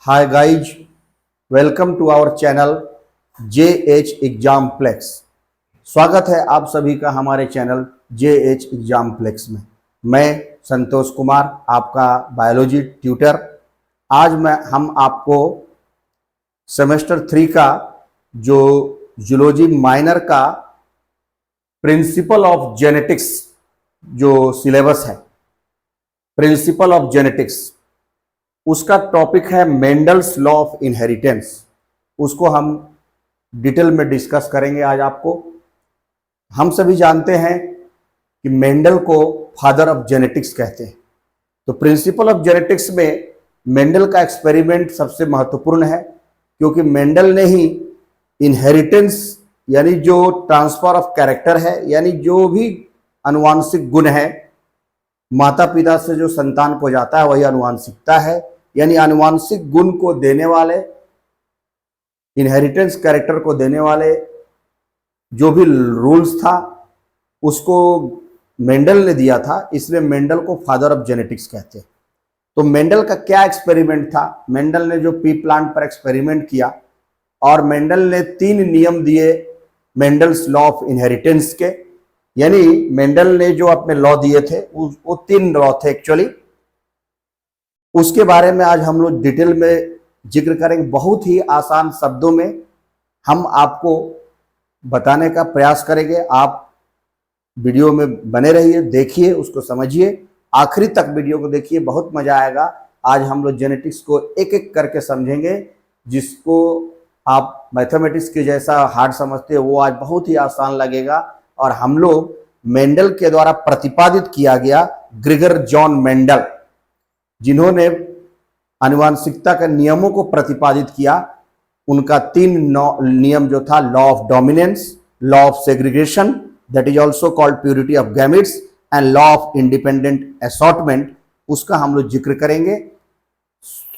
Hi guys, welcome to our channel JH exam plex. स्वागत है आप सभी का हमारे चैनल JH एग्जाम प्लेक्स में। मैं संतोष कुमार, आपका बायोलॉजी ट्यूटर। आज हम आपको सेमेस्टर 3 का जो जूलॉजी माइनर का प्रिंसिपल ऑफ जेनेटिक्स जो सिलेबस है, प्रिंसिपल ऑफ जेनेटिक्स, उसका टॉपिक है मेंडल्स लॉ ऑफ इनहेरिटेंस। उसको हम डिटेल में डिस्कस करेंगे आज आपको। हम सभी जानते हैं कि मेंडल को फादर ऑफ जेनेटिक्स कहते हैं। तो प्रिंसिपल ऑफ जेनेटिक्स में मेंडल का एक्सपेरिमेंट सबसे महत्वपूर्ण है, क्योंकि मेंडल ने ही इनहेरिटेंस यानी जो ट्रांसफर ऑफ कैरेक्टर है, यानी जो भी आनुवांशिक गुण है माता पिता से जो संतान को जाता है वही आनुवांशिकता है। यानी आनुवांशिक गुण को देने वाले, इनहेरिटेंस कैरेक्टर को देने वाले जो भी रूल्स था उसको मेंडल ने दिया था, इसलिए मेंडल को फादर ऑफ जेनेटिक्स कहते हैं। तो मेंडल का क्या एक्सपेरिमेंट था? मेंडल ने जो पी प्लांट पर एक्सपेरिमेंट किया और मेंडल ने 3 नियम दिए मेंडल्स लॉ ऑफ इनहेरिटेंस के। यानी मेंडल ने जो अपने लॉ दिए थे वो 3 लॉ थे एक्चुअली। उसके बारे में आज हम लोग डिटेल में जिक्र करेंगे। बहुत ही आसान शब्दों में हम आपको बताने का प्रयास करेंगे। आप वीडियो में बने रहिए, देखिए, उसको समझिए, आखिरी तक वीडियो को देखिए, बहुत मजा आएगा। आज हम लोग जेनेटिक्स को एक एक करके समझेंगे। जिसको आप मैथमेटिक्स के जैसा हार्ड समझते हो वो आज बहुत ही आसान लगेगा। और हम लोग मेंडल के द्वारा प्रतिपादित किया गया ग्रेगर जॉन मेंडल, जिन्होंने आनुवांशिकता के नियमों को प्रतिपादित किया, उनका 3 नियम जो था, law of dominance, law of segregation that is also called purity of gametes and law of independent assortment, उसका हम लोग जिक्र करेंगे।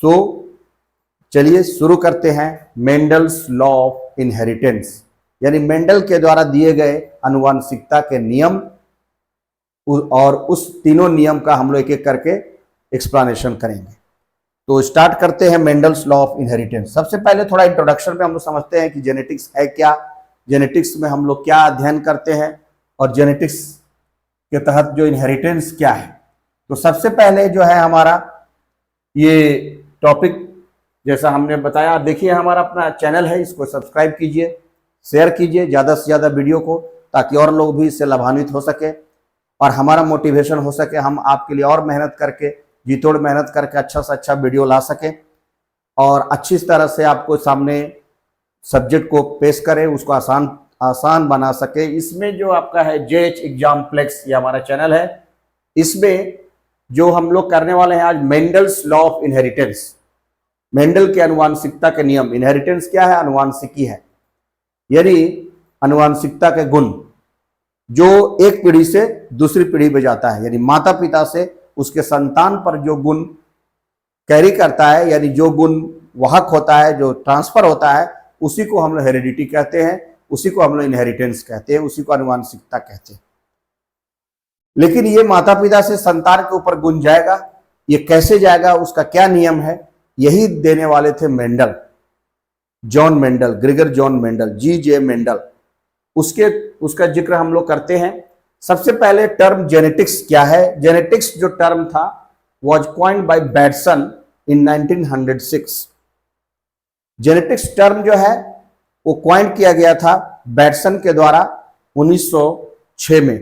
तो चलिए शुरू करते हैं। मेंडल्स लॉ ऑफ इनहेरिटेंस यानी मेंडल के द्वारा दिए गए आनुवांशिकता के नियम, और उस तीनों नियम का हम लोग एक एक करके एक्सप्लेनेशन करेंगे। तो स्टार्ट करते हैं मेंडल्स लॉ ऑफ इनहेरिटेंस। सबसे पहले थोड़ा इंट्रोडक्शन में हम लोग समझते हैं कि जेनेटिक्स है क्या, जेनेटिक्स में हम लोग क्या अध्ययन करते हैं और जेनेटिक्स के तहत जो इनहेरिटेंस क्या है। तो सबसे पहले जो है हमारा ये टॉपिक, जैसा हमने बताया, देखिए हमारा अपना चैनल है, इसको सब्सक्राइब कीजिए, शेयर कीजिए ज़्यादा से ज़्यादा वीडियो को, ताकि और लोग भी इससे लाभान्वित हो सके और हमारा मोटिवेशन हो सके, हम आपके लिए और मेहनत करके, जी तोड़ मेहनत करके अच्छा से अच्छा वीडियो ला सकें और अच्छी तरह से आपको सामने सब्जेक्ट को पेश करें, उसको आसान बना सके। इसमें जो आपका है JH एग्जाम प्लेक्स, ये हमारा चैनल है। इसमें जो हम लोग करने वाले हैं आज Mendel's law of inheritance, Mendel के आनुवांशिकता के नियम। इनहेरिटेंस क्या है? आनुवांशिकी है, यानी आनुवांशिकता के गुण जो एक पीढ़ी से दूसरी पीढ़ी में जाता है, यानी माता पिता से उसके संतान पर जो गुण कैरी करता है, यानी जो गुण वाहक होता है, जो ट्रांसफर होता है, उसी को हम लोग हेरिडिटी कहते हैं, उसी को हम लोग इनहेरिटेंस कहते हैं, उसी को आनुवांशिकता कहते हैं। लेकिन ये माता पिता से संतान के ऊपर गुण जाएगा, ये कैसे जाएगा, उसका क्या नियम है, यही देने वाले थे Mendel, John Mendel, Gregor John Mendel, GJ Mendel. उसका जिक्र हम लोग करते हैं। सबसे पहले टर्म जेनेटिक्स क्या है? जेनेटिक्स जो टर्म था was coined bye Bateson in 1906। Genetics term जो है वो कॉइन किया गया था बैटसन के द्वारा 1906 में।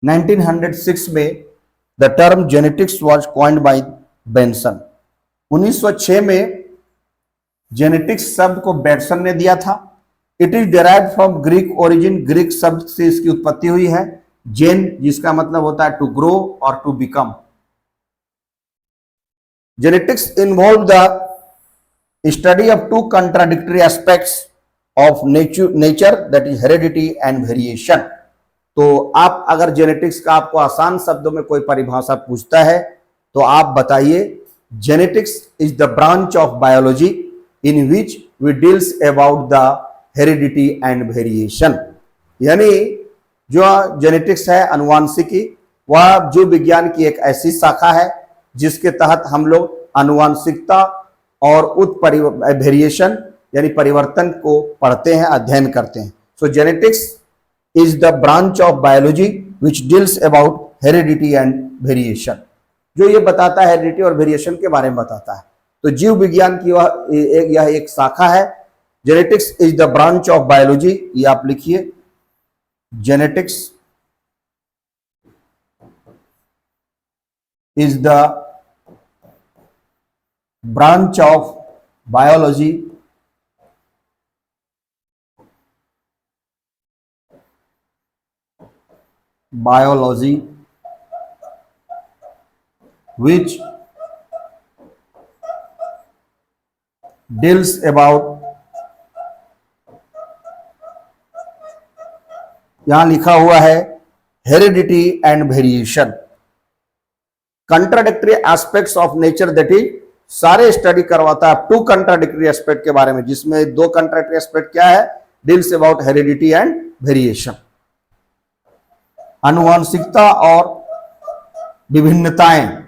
1906 में the term genetics was coined bye Bateson. 1906 में जेनेटिक्स शब्द को बैटसन ने दिया था। It is derived from Greek origin, Greek शब्द से इसकी उत्पत्ति हुई है। जेन, जिसका मतलब होता है टू ग्रो और to become. Genetics involve the study of 2 contradictory aspects of nature that is heredity and variation. तो आप अगर जेनेटिक्स का आपको आसान शब्दों में कोई परिभाषा पूछता है तो आप बताइए, genetics is the branch of biology in which we deals about the heredity and variation. यानी जो जेनेटिक्स है, अनुवांशिकी, वह जीव विज्ञान की एक ऐसी शाखा है जिसके तहत हम लोग आनुवांशिकता और वेरिएशन यानी परिवर्तन को पढ़ते हैं, अध्ययन करते हैं। So genetics is the branch of biology which deals about heredity and variation, जो ये बताता है हेरिडिटी और वेरिएशन के बारे में बताता है। तो जीव विज्ञान की यह एक शाखा है। Genetics is the branch of biology, ये आप लिखिए, genetics is the branch of biology which deals about, यहां लिखा हुआ है heredity and variation, contradictory aspects of nature, that is सारे स्टडी करवाता है 2 कंट्राडिक्टरी एस्पेक्ट के बारे में, जिसमें 2 कंट्राडिक्टरी एस्पेक्ट क्या है, deals about heredity and variation, आनुवांशिकता और विभिन्नताएं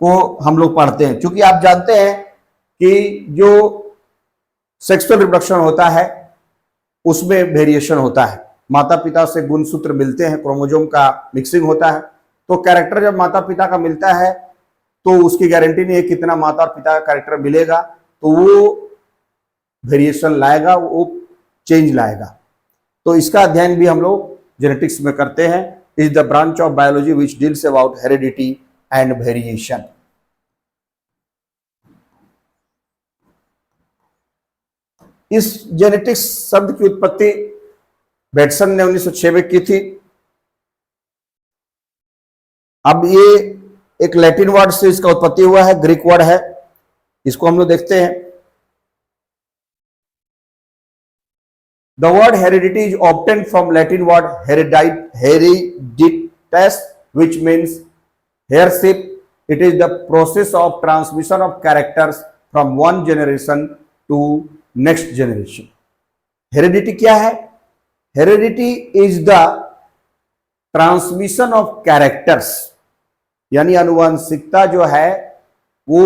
को हम लोग पढ़ते हैं। क्योंकि आप जानते हैं कि जो सेक्सुअल रिप्रोडक्शन होता है उसमें वेरिएशन होता है, माता पिता से गुणसूत्र मिलते हैं, क्रोमोसोम का मिक्सिंग होता है, तो कैरेक्टर जब माता पिता का मिलता है तो उसकी गारंटी नहीं है कितना माता और पिता का कैरेक्टर मिलेगा, तो वो वेरिएशन लाएगा, वो चेंज लाएगा। तो इसका अध्ययन भी हम लोग जेनेटिक्स में करते हैं। Is the branch of biology which deals about heredity and variation. इस जेनेटिक्स शब्द की उत्पत्ति बेटसन ने 1906 में की थी। अब ये एक लैटिन वर्ड से इसका उत्पत्ति हुआ है, ग्रीक वर्ड है, इसको हम लोग देखते हैं। The word heredity is obtained from Latin word hereditas, which means heirship. It is the process of transmission of characters from one generation to next generation. Heredity क्या है? Heredity is the transmission of characters, यानी अनुवांशिकता जो है वो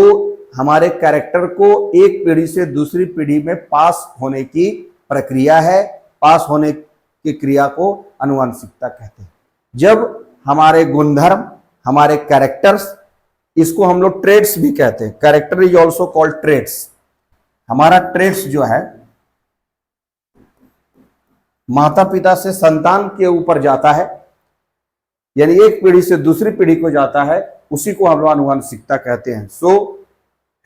हमारे character को एक पीढ़ी से दूसरी पीढ़ी में पास होने की प्रक्रिया है। पास होने की क्रिया को अनुवांशिकता कहते हैं। जब हमारे गुणधर्म, हमारे कैरेक्टर्स, इसको हम लोग ट्रेड्स भी कहते हैं, character is also called traits. हमारा ट्रेड्स जो है माता पिता से संतान के ऊपर जाता है, यानी एक पीढ़ी से दूसरी पीढ़ी को जाता है, उसी को हम लोग अनुवांशिकता कहते हैं। So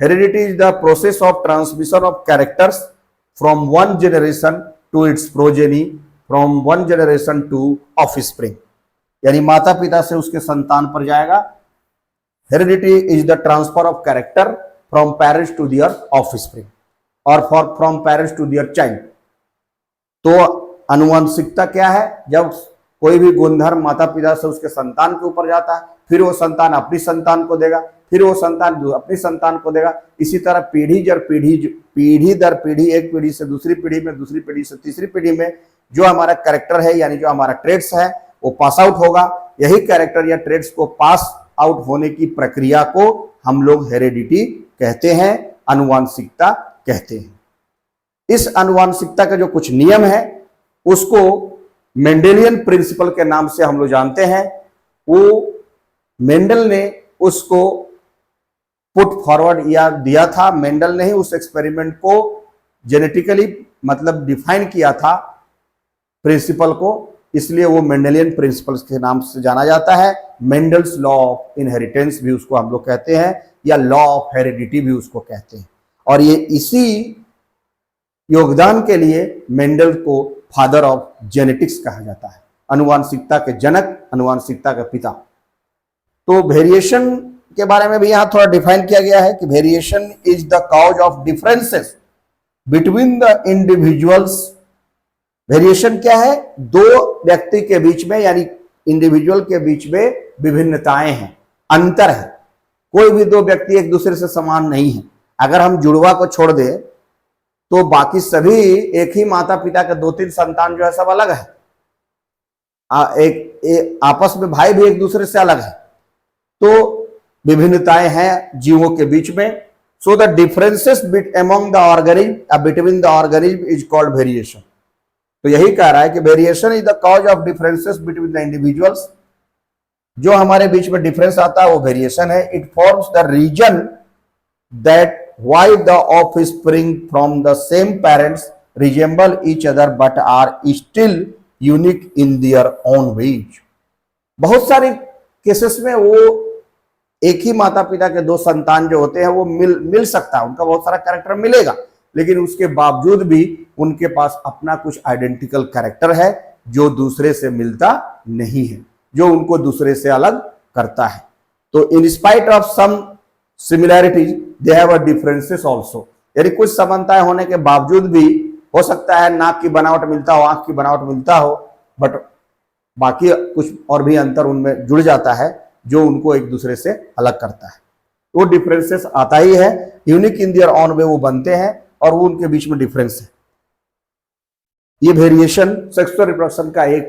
heredity is the process of transmission of characters from one generation to its progeny, from one generation to offspring, यानी माता पिता से उसके संतान पर जाएगा। Heredity is the transfer of character from parents to their offspring और from parents to their child. तो अनुवांशिकता क्या है? जब कोई भी गुणधर्म माता पिता से उसके संतान के ऊपर जाता है, फिर वो संतान अपनी संतान को देगा, फिर वो संतान अपनी संतान को देगा। इसी तरह पीढ़ी दर पीढ़ी, एक पीढ़ी से दूसरी पीढ़ी में, दूसरी पीढ़ी से तीसरी पीढ़ी में जो हमारा कैरेक्टर है, यानी जो हमारा ट्रेड्स है, वो पास आउट होगा। यही कैरेक्टर या ट्रेड्स को पास आउट होने की प्रक्रिया को हम लोग हेरिडिटी कहते हैं, अनुवांशिकता कहते हैं। इस अनुवांशिकता का जो कुछ नियम है उसको मेंडेलियन प्रिंसिपल के नाम से हम लोग जानते हैं। वो मेंडल ने उसको पुट फॉरवर्ड या दिया था, मेंडल ने ही उस एक्सपेरिमेंट को जेनेटिकली मतलब डिफाइन किया था प्रिंसिपल को, इसलिए वो मेंडेलियन प्रिंसिपल्स के नाम से जाना जाता है। मेंडल्स लॉ ऑफ इनहेरिटेंस भी उसको हम लोग कहते हैं, या लॉ ऑफ हेरिडिटी भी उसको कहते हैं। और ये इसी योगदान के लिए मेंडल को फादर ऑफ जेनेटिक्स कहा जाता है, अनुवांशिकता के जनक, अनुवांशिकता के पिता। तो वेरिएशन के बारे में भी यहां थोड़ा डिफाइन किया गया है कि variation is the cause of differences between the individuals. Variation क्या है? दो व्यक्ति के बीच में, यानी इंडिविजुअल के बीच में विभिन्नताएं हैं, अंतर है। कोई भी दो व्यक्ति एक दूसरे से समान नहीं है। अगर हम जुड़वा को छोड़ दें तो बाकी सभी एक ही माता पिता के 2-3 संतान जो है सब अलग है। आपस में भाई भी एक दूसरे से अलग है। तो विभिन्नताएं हैं जीवों के बीच में। So the differences among the organism between the organism is called variation. तो यही कह रहा है कि variation is the cause of differences between the individuals. जो हमारे बीच में डिफरेंस आता है वो वेरिएशन है। It forms the reason that why the offspring from the same parents resemble each other but are still unique in their own ways. बहुत सारे cases में वो एक ही माता पिता के दो संतान जो होते हैं वो मिल सकता है, उनका बहुत सारा कैरेक्टर मिलेगा, लेकिन उसके बावजूद भी उनके पास अपना कुछ आइडेंटिकल कैरेक्टर है जो दूसरे से मिलता नहीं है, जो उनको दूसरे से अलग करता है। तो in spite of some similarities they have a differences also. यानी कुछ समानताएं होने के बावजूद भी हो सकता है नाक की बनावट मिलता हो, आंख की बनावट मिलता हो, बट बाकी कुछ और भी अंतर उनमें जुड़ जाता है जो उनको एक दूसरे से अलग करता है। वो डिफरेंसेस आता ही है, unique in their own way वो बनते हैं और वो उनके बीच में डिफरेंस है। ये वेरिएशन सेक्सुअल रिप्रोडक्शन का एक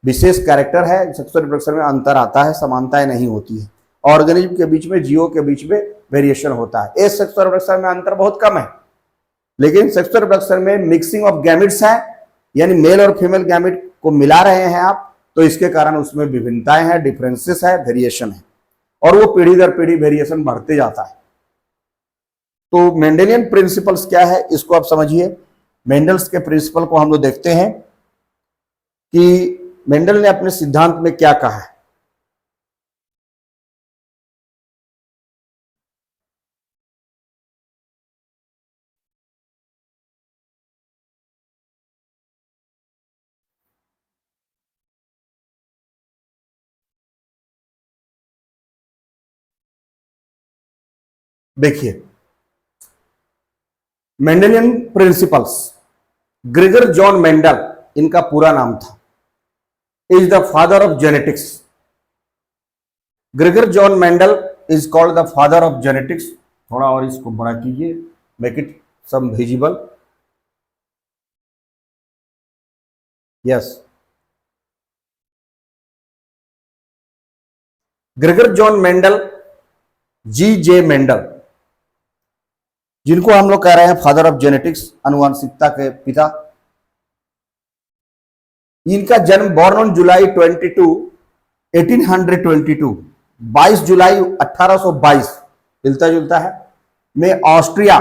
विशेष कैरेक्टर है। सेक्सुअल रिप्रोडक्शन में अंतर आता है, समानताएं नहीं होती है। ऑर्गेनिज्म के बीच में, जीवों के बीच में वेरिएशन होता है। इस सेक्सुअल रिप्रोडक्शन में अंतर बहुत कम है, लेकिन सेक्सुअल रिप्रोडक्शन में मिक्सिंग ऑफ गैमेट्स है, यानी मेल और फीमेल गैमेट को मिला रहे हैं आप, तो इसके कारण उसमें विभिन्नताएं हैं, डिफरेंसेस है, वेरिएशन है, और वो पीढ़ी दर पीढ़ी वेरिएशन बढ़ते जाता है। तो मेंडेलियन प्रिंसिपल्स क्या है इसको आप समझिए। मेंडल्स के प्रिंसिपल को हम लोग देखते हैं कि मेंडल ने अपने सिद्धांत में क्या कहा है। देखिए, Mendelian principles, Gregor John Mendel इनका पूरा नाम था, is the father of genetics. Gregor John Mendel is called the father of genetics. थोड़ा और इसको बड़ा कीजिए, make it some visible. Yes, Gregor John Mendel, G.J. Mendel, जिनको हम लोग कह रहे हैं फादर ऑफ जेनेटिक्स, आनुवंशिकता के पिता। इनका जन्म बॉर्न ऑन जुलाई 22, 1822, 22 जुलाई 1822, मिलता जुलता है, में ऑस्ट्रिया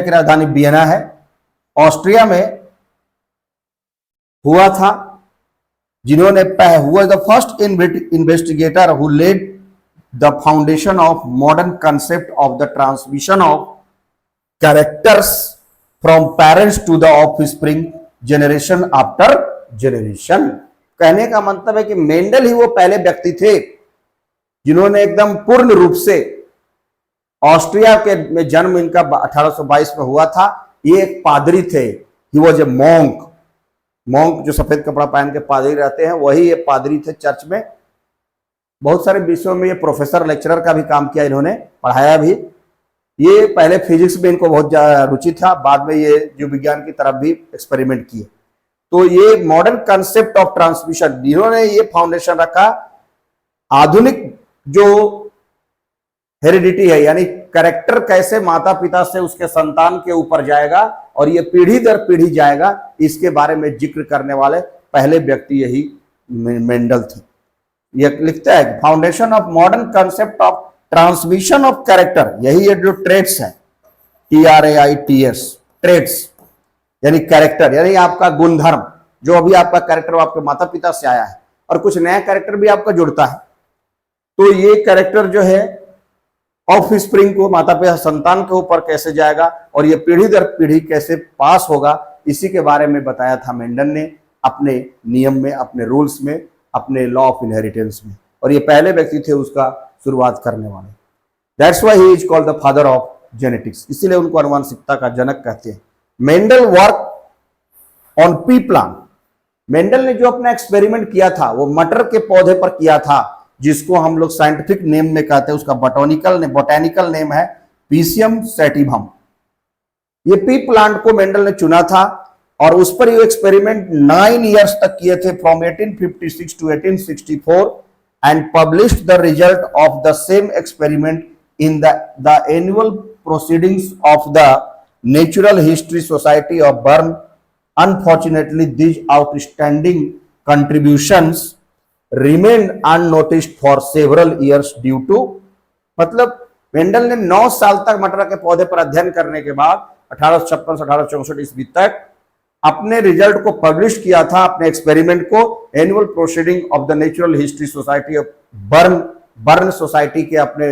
की राजधानी वियना है, ऑस्ट्रिया में हुआ था। जिन्होंने हुआ the first investigator who laid the foundation of modern concept of the transmission of characters from parents to the offspring generation after generation। कहने का मतलब है कि मेंडल ही वो पहले व्यक्ति थे जिन्होंने एकदम पूर्ण रूप से, ऑस्ट्रिया के में जन्म इनका 1822 में हुआ था। ये एक पादरी थे, ही वॉज ए मॉन्क जो सफेद कपड़ा पहन के पादरी रहते हैं, वही ये पादरी थे चर्च में। बहुत सारे विषयों में ये प्रोफेसर लेक्चरर का भी काम किया, इन्होंने पढ़ाया भी। ये पहले फिजिक्स में इनको बहुत रुचि था, बाद में ये जीव विज्ञान की तरफ भी एक्सपेरिमेंट किए। तो ये मॉडर्न कंसेप्ट ऑफ ट्रांसमिशन, इन्होंने ये फाउंडेशन रखा। आधुनिक जो हेरिडिटी है, यानी कैरेक्टर कैसे माता पिता से उसके संतान के ऊपर जाएगा और ये पीढ़ी दर पीढ़ी जाएगा, इसके बारे में जिक्र करने वाले पहले व्यक्ति यही मेंडल थे। ये लिखता है foundation of modern concept of transmission of character, यही है जो ट्रेट्स है, TRAITS, ट्रेट्स यानी कैरेक्टर, यानी आपका गुणधर्म, जो अभी आपका कैरेक्टर आपके माता पिता से आया है और कुछ नया कैरेक्टर भी आपका जुड़ता है। तो ये कैरेक्टर जो है ऑफ स्प्रिंग को, माता पिता संतान के ऊपर कैसे जाएगा और ये पीढ़ी दर पीढ़ी कैसे पास होगा, इसी के बारे में बताया था मेंडल ने अपने नियम में, अपने रूल्स में, अपने लॉ ऑफ इनहेरिटेंस में। और ये पहले व्यक्ति थे उसका शुरुआत करने वाले। That's why he is called the father of genetics, इसीलिए उनको आनुवंशिकता का जनक कहते हैं। Mendel work on P plant, Mendel ने जो अपना एक्सपेरिमेंट किया था वो मटर के पौधे पर किया था, जिसको हम लोग साइंटिफिक नेम में कहते हैं, उसका बोटेनिकल नेम है पीसियम सैटिवम। ये पी प्लांट को मेंडल ने चुना था और उस पर ये एक्सपेरिमेंट 9 इयर्स तक किए थे, from 1856 to 1864। and published the result of the same experiment in the annual proceedings of the Natural History Society of Bern. Unfortunately, these outstanding contributions remained unnoticed for several years due to, मतलब Mendel ने 9 साल तक मटर के पौधे पर अध्ययन करने के बाद 1856 से 1864 ईस्वी तक अपने रिजल्ट को पब्लिश किया था, अपने एक्सपेरिमेंट को annual proceeding of the natural history society of burn society के अपने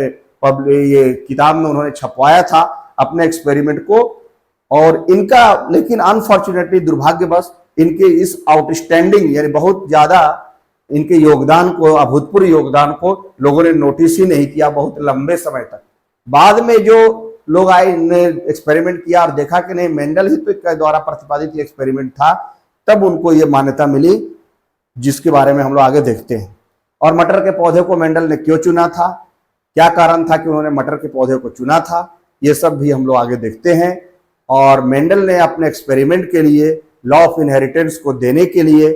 ये किताब में उन्होंने छपवाया था अपने एक्सपेरिमेंट को। और इनका, लेकिन अनफॉर्चुनेटली, दुर्भाग्यवश, इनके इस आउटस्टैंडिंग यानी बहुत ज्यादा इनके योगदान को, अभूतपूर्व योगदान को लोगों ने नोटिस ही नहीं किया बहुत लंबे समय तक। बाद में जो लोग आए, इन्होंने एक्सपेरिमेंट किया और देखा कि नहीं, मेंडल ही तो इसके द्वारा प्रतिपादित एक्सपेरिमेंट था, तब उनको ये मान्यता मिली, जिसके बारे में हम लोग आगे देखते हैं। और मटर के पौधे को मेंडल ने क्यों चुना था, क्या कारण था कि उन्होंने मटर के पौधे को चुना था, ये सब भी हम लोग आगे देखते हैं। और मेंडल ने अपने एक्सपेरिमेंट के लिए, लॉ ऑफ इनहेरिटेंस को देने के लिए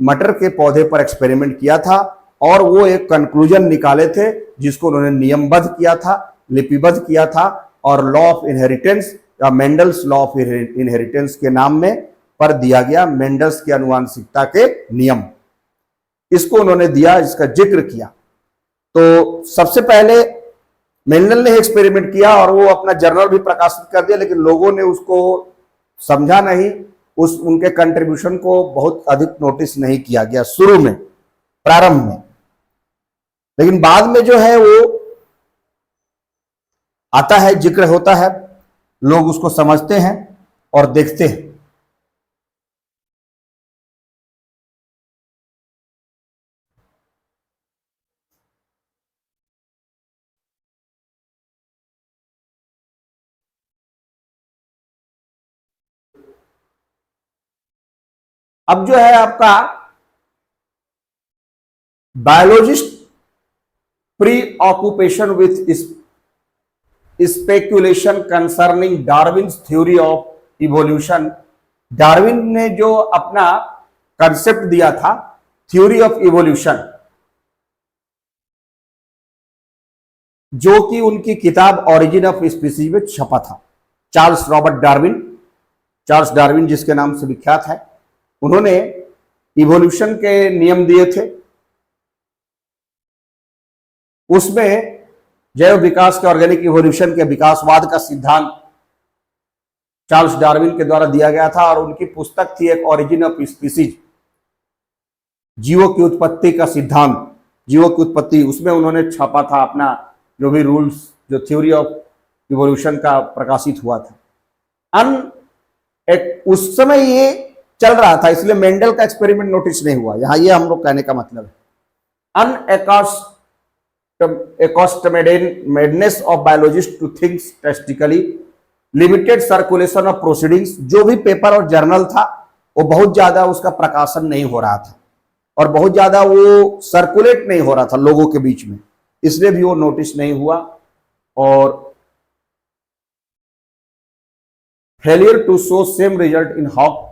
मटर के पौधे पर एक्सपेरिमेंट किया था और वो एक कंक्लूजन निकाले थे जिसको उन्होंने नियमबद्ध किया था, लिपिबद्ध किया था, और लॉ ऑफ इनहेरिटेंस या मेंडल्स लॉ ऑफ इनहेरिटेंस के नाम में पर दिया गया, मेंडल्स की आनुवांशिकता के नियम, इसको उन्होंने दिया, इसका जिक्र किया। तो सबसे पहले मेंडल ने एक्सपेरिमेंट किया और वो अपना जर्नल भी प्रकाशित कर दिया, लेकिन लोगों ने उसको समझा नहीं, उनके कंट्रीब्यूशन को बहुत अधिक नोटिस नहीं किया गया शुरू में, प्रारंभ में। लेकिन बाद में जो है वो आता है, जिक्र होता है, लोग उसको समझते हैं और देखते हैं। अब जो है आपका biologist pre occupation with speculation concerning Darwin's theory of evolution. Darwin ने जो अपना कंसेप्ट दिया था थ्योरी ऑफ इवोल्यूशन, जो कि उनकी किताब ओरिजिन ऑफ स्पीसीज में छपा था, चार्ल्स डार्विन जिसके नाम से विख्यात है, उन्होंने इवोल्यूशन के नियम दिए थे। उसमें जैव विकास के, ऑर्गेनिक इवोल्यूशन के विकासवाद का सिद्धांत चार्ल्स डार्विन के द्वारा दिया गया था, और उनकी पुस्तक थी एक ओरिजिन ऑफ स्पीसीज, जीवों की उत्पत्ति का सिद्धांत, जीवों की उत्पत्ति। उसमें उन्होंने छापा था अपना जो भी रूल्स, जो थ्योरी ऑफ इवोल्यूशन का प्रकाशित हुआ था। उस समय ये चल रहा था, इसलिए मेंडल का एक्सपेरिमेंट नोटिस नहीं हुआ। यहां ये हम लोग कहने का मतलब है। madness of biologists to think statistically, limited circulation of proceedings। जो भी पेपर और जर्नल था वो बहुत ज्यादा उसका प्रकाशन नहीं हो रहा था और बहुत ज्यादा वो सर्कुलेट नहीं हो रहा था लोगों के बीच में, इसलिए भी वो नोटिस नहीं हुआ। और failure to show same result in hawk,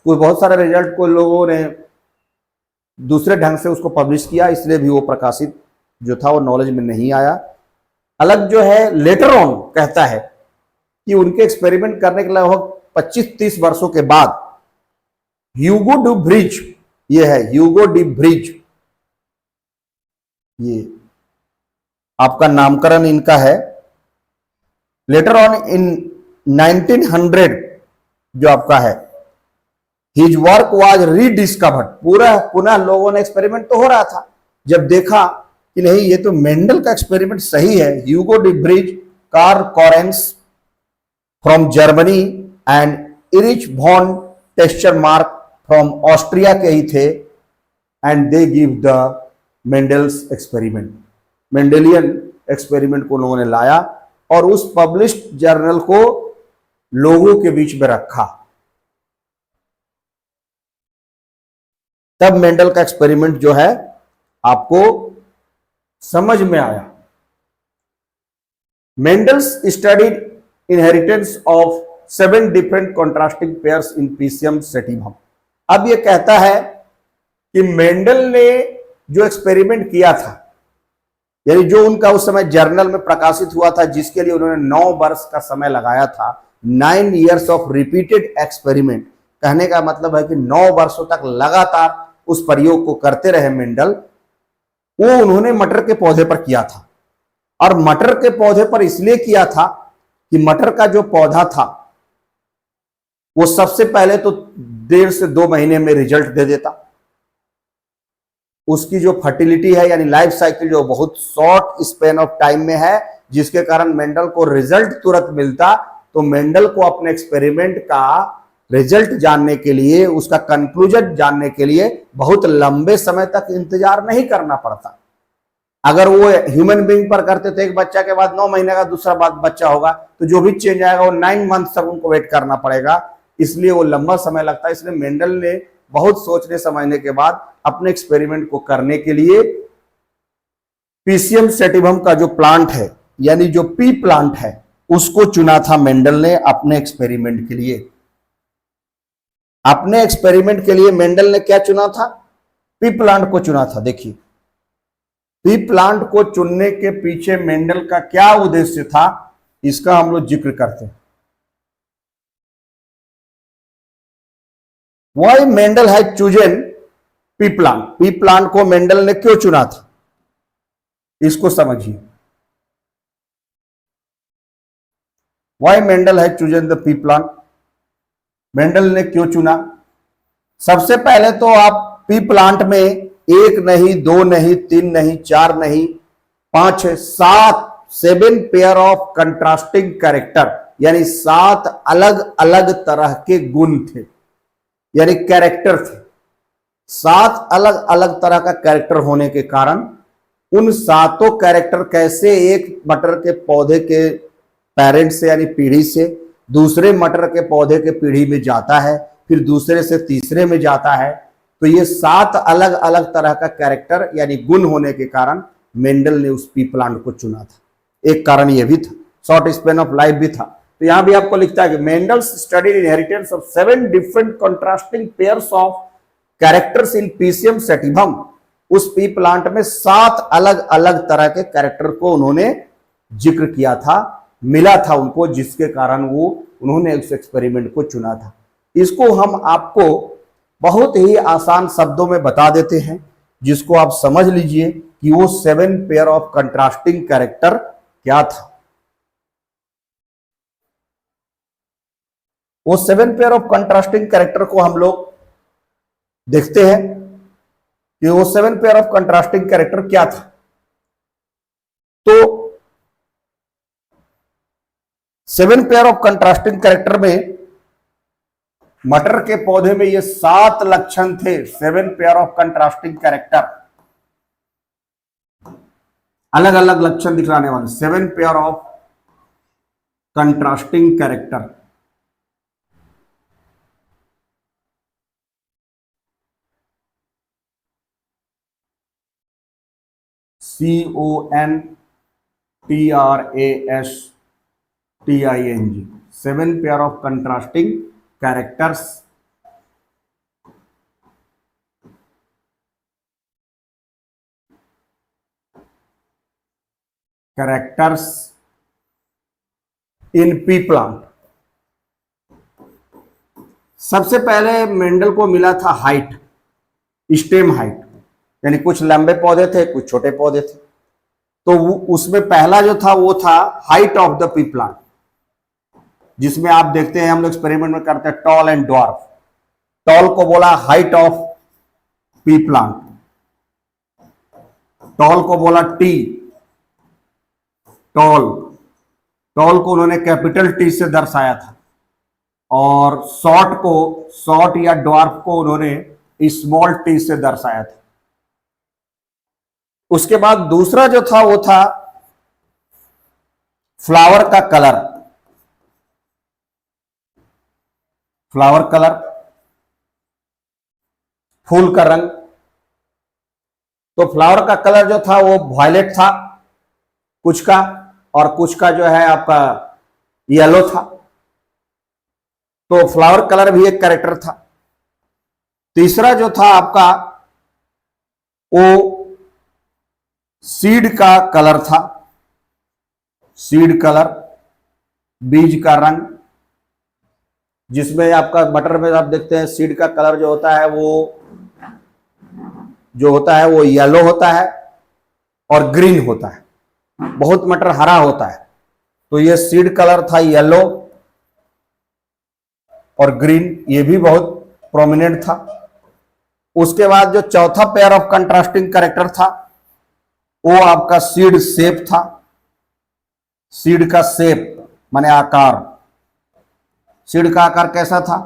कोई बहुत सारे रिजल्ट को लोगों ने दूसरे ढंग से उसको पब्लिश किया, इसलिए भी वो प्रकाशित जो था वो नॉलेज में नहीं आया। अलग जो है लेटर ऑन कहता है कि उनके एक्सपेरिमेंट करने के लगभग 25-30 वर्षों के बाद ह्यूगो डी ब्रिज, ये है ह्यूगो डी ब्रिज, ये आपका नामकरण इनका है। लेटर ऑन इन 1900 जो आपका है, हिज वर्क वाज रीडिस्कवर्ड, पूरा पुनः लोगों ने, एक्सपेरिमेंट तो हो रहा था, जब देखा कि नहीं ये तो मेंडल का एक्सपेरिमेंट सही है। Hugo de Vries, Carl Correns from Germany and Erich von Tschermak from Austria के ही थे, and they give the Mendel's experiment, Mendelian experiment को लोगों ने लाया और उस पब्लिश्ड जर्नल को लोगों के बीच में रखा। तब मेंडल का एक्सपेरिमेंट जो है आपको समझ में आया। Mendel's studied inheritance of 7 different contrasting pairs in pisum sativum. अब ये कहता है कि मेंडल ने जो एक्सपेरिमेंट किया था, यानी जो उनका उस समय जर्नल में प्रकाशित हुआ था, जिसके लिए उन्होंने 9 वर्ष का समय लगाया था, 9 years ऑफ रिपीटेड एक्सपेरिमेंट। कहने का मतलब है कि 9 वर्षों तक लगातार उस प्रयोग को करते रहे मेंडल। वो उन्होंने मटर के पौधे पर किया था, और मटर के पौधे पर इसलिए किया था कि मटर का जो पौधा था वो सबसे पहले तो 1.5 से 2 महीने में रिजल्ट दे देता। उसकी जो फर्टिलिटी है यानी लाइफ साइकिल जो बहुत शॉर्ट स्पेन ऑफ टाइम में है, जिसके कारण मेंडल को रिजल्ट तुरंत मिलता। तो मेंडल को अपने एक्सपेरिमेंट का रिजल्ट जानने के लिए, उसका कंक्लूजन जानने के लिए बहुत लंबे समय तक इंतजार नहीं करना पड़ता। अगर वो ह्यूमन बीइंग पर करते तो एक बच्चा के बाद 9 महीने का दूसरा बच्चा होगा, तो जो भी चेंज आएगा वो 9 मंथ तक उनको वेट करना पड़ेगा, इसलिए वो लंबा समय लगता है। इसलिए मेंडल ने बहुत सोचने समझने के बाद अपने एक्सपेरिमेंट को करने के लिए पीसियम सेटिवम का जो प्लांट है, यानी जो पी प्लांट है, उसको चुना था मेंडल ने अपने एक्सपेरिमेंट के लिए। अपने एक्सपेरिमेंट के लिए मेंडल ने क्या चुना था? पी प्लांट को चुना था। देखिए, पी प्लांट को चुनने के पीछे मेंडल का क्या उद्देश्य था, इसका हम लोग जिक्र करते हैं। Why Mendel had chosen P plant? P plant को मेंडल ने क्यों चुना था, इसको समझिए। Why Mendel had chosen the pea plant? Mendel ने क्यों चुना? सबसे पहले तो आप पी प्लांट में 1 नहीं, 2 नहीं, 3 नहीं, 4 नहीं, 5 है, 7 पेयर ऑफ कंट्रास्टिंग कैरेक्टर, यानी 7 अलग अलग तरह के गुण थे, यानी कैरेक्टर थे। 7 अलग अलग तरह का कैरेक्टर होने के कारण उन 7 कैरेक्टर कैसे एक मटर के पौधे के पेरेंट से यानी पीढ़ी से दूसरे मटर के पौधे के पीढ़ी में जाता है, फिर दूसरे से तीसरे में जाता है, तो ये 7 अलग अलग तरह का कैरेक्टर यानी गुण होने के कारण मेंडल ने उस पी प्लांट को चुना था। एक कारण यह भी था, शॉर्ट स्पेन ऑफ लाइफ भी था। तो यहां भी आपको लिखता है कि Mendel's studied inheritance of 7 different contrasting pairs of characters in pisum sativum. उस पी प्लांट में 7 अलग अलग तरह के कैरेक्टर को उन्होंने जिक्र किया था, मिला था उनको, जिसके कारण वो उन्होंने उस एक्सपेरिमेंट को चुना था। इसको हम आपको बहुत ही आसान शब्दों में बता देते हैं, जिसको आप समझ लीजिए कि वो 7 पेयर ऑफ कंट्रास्टिंग कैरेक्टर क्या था। वो 7 पेयर ऑफ कंट्रास्टिंग कैरेक्टर को हम लोग देखते हैं कि वो 7 पेयर ऑफ कंट्रास्टिंग कैरेक्टर क्या था। तो 7 पेयर ऑफ कंट्रास्टिंग कैरेक्टर में मटर के पौधे में ये 7 लक्षण थे। 7 पेयर ऑफ कंट्रास्टिंग कैरेक्टर, अलग अलग लक्षण दिखलाने वाले 7 pair of contrasting character. CONTRASTING, 7 pair of contrasting characters. Characters in P plant. सबसे पहले मेंडल को मिला था हाइट, स्टेम हाइट, यानी कुछ लंबे पौधे थे, कुछ छोटे पौधे थे। तो उसमें पहला जो था वो था height of the pea plant, जिसमें आप देखते हैं हम लोग एक्सपेरिमेंट में करते हैं टॉल एंड ड्वार्फ। टॉल को बोला height of pea plant, tall को बोला टी, टॉल को उन्होंने कैपिटल टी से दर्शाया था, और शॉर्ट या ड्वार्फ को उन्होंने स्मॉल टी से दर्शाया था। उसके बाद दूसरा जो था वो था फ्लावर का कलर, फूल का रंग। तो फ्लावर का कलर जो था वो वायलेट था कुछ का, और कुछ का जो है आपका येलो था। तो फ्लावर कलर भी एक कैरेक्टर था। तीसरा जो था आपका वो सीड का कलर था, सीड कलर, बीज का रंग, जिसमें आपका मटर में आप देखते हैं सीड का कलर जो होता है वो येलो होता है और ग्रीन होता है। बहुत मटर हरा होता है, तो ये सीड कलर था येलो और ग्रीन, ये भी बहुत प्रोमिनेंट था। उसके बाद जो चौथा पेयर ऑफ कंट्रास्टिंग कैरेक्टर था वो आपका सीड शेप था। सीड का शेप माने आकार, सीड का आकार कैसा था?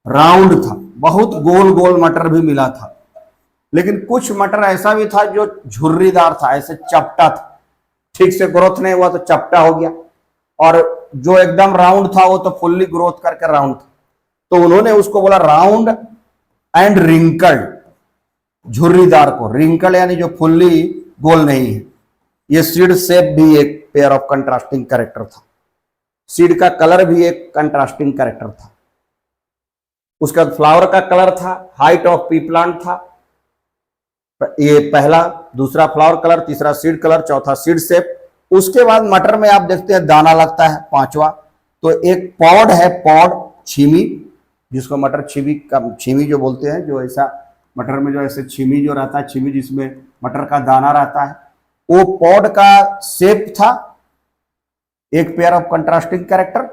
राउंड था, बहुत गोल गोल मटर भी मिला था, लेकिन कुछ मटर ऐसा भी था जो झुर्रीदार था, ऐसे चपटा था, ठीक से ग्रोथ नहीं हुआ तो चपटा हो गया, और जो एकदम राउंड था वो तो फुल्ली ग्रोथ करके राउंड था। तो उन्होंने उसको बोला राउंड एंड रिंकल्ड, झुर्रीदार को, रिंकल यानी जो फुल्ली गोल नहीं है। ये सीड शेप भी एक पेयर ऑफ कंट्रास्टिंग कैरेक्टर था। सीड का कलर भी एक कंट्रास्टिंग कैरेक्टर था। उसका फ्लावर का कलर था, हाइट ऑफ पी प्लांट था, ये पहला, दूसरा फ्लावर कलर, तीसरा सीड कलर, चौथा सीड शेप। उसके बाद मटर में आप देखते हैं दाना लगता है, पांचवा। तो एक पॉड है, पॉड, छीमी, जिसको मटर छीमी का, छीमी जो बोलते हैं, जो ऐसा मटर में जो ऐसे छीमी जो रहता है, छीमी जिसमें मटर का दाना रहता है, वो पॉड का शेप था, एक पेयर ऑफ कंट्रास्टिंग कैरेक्टर।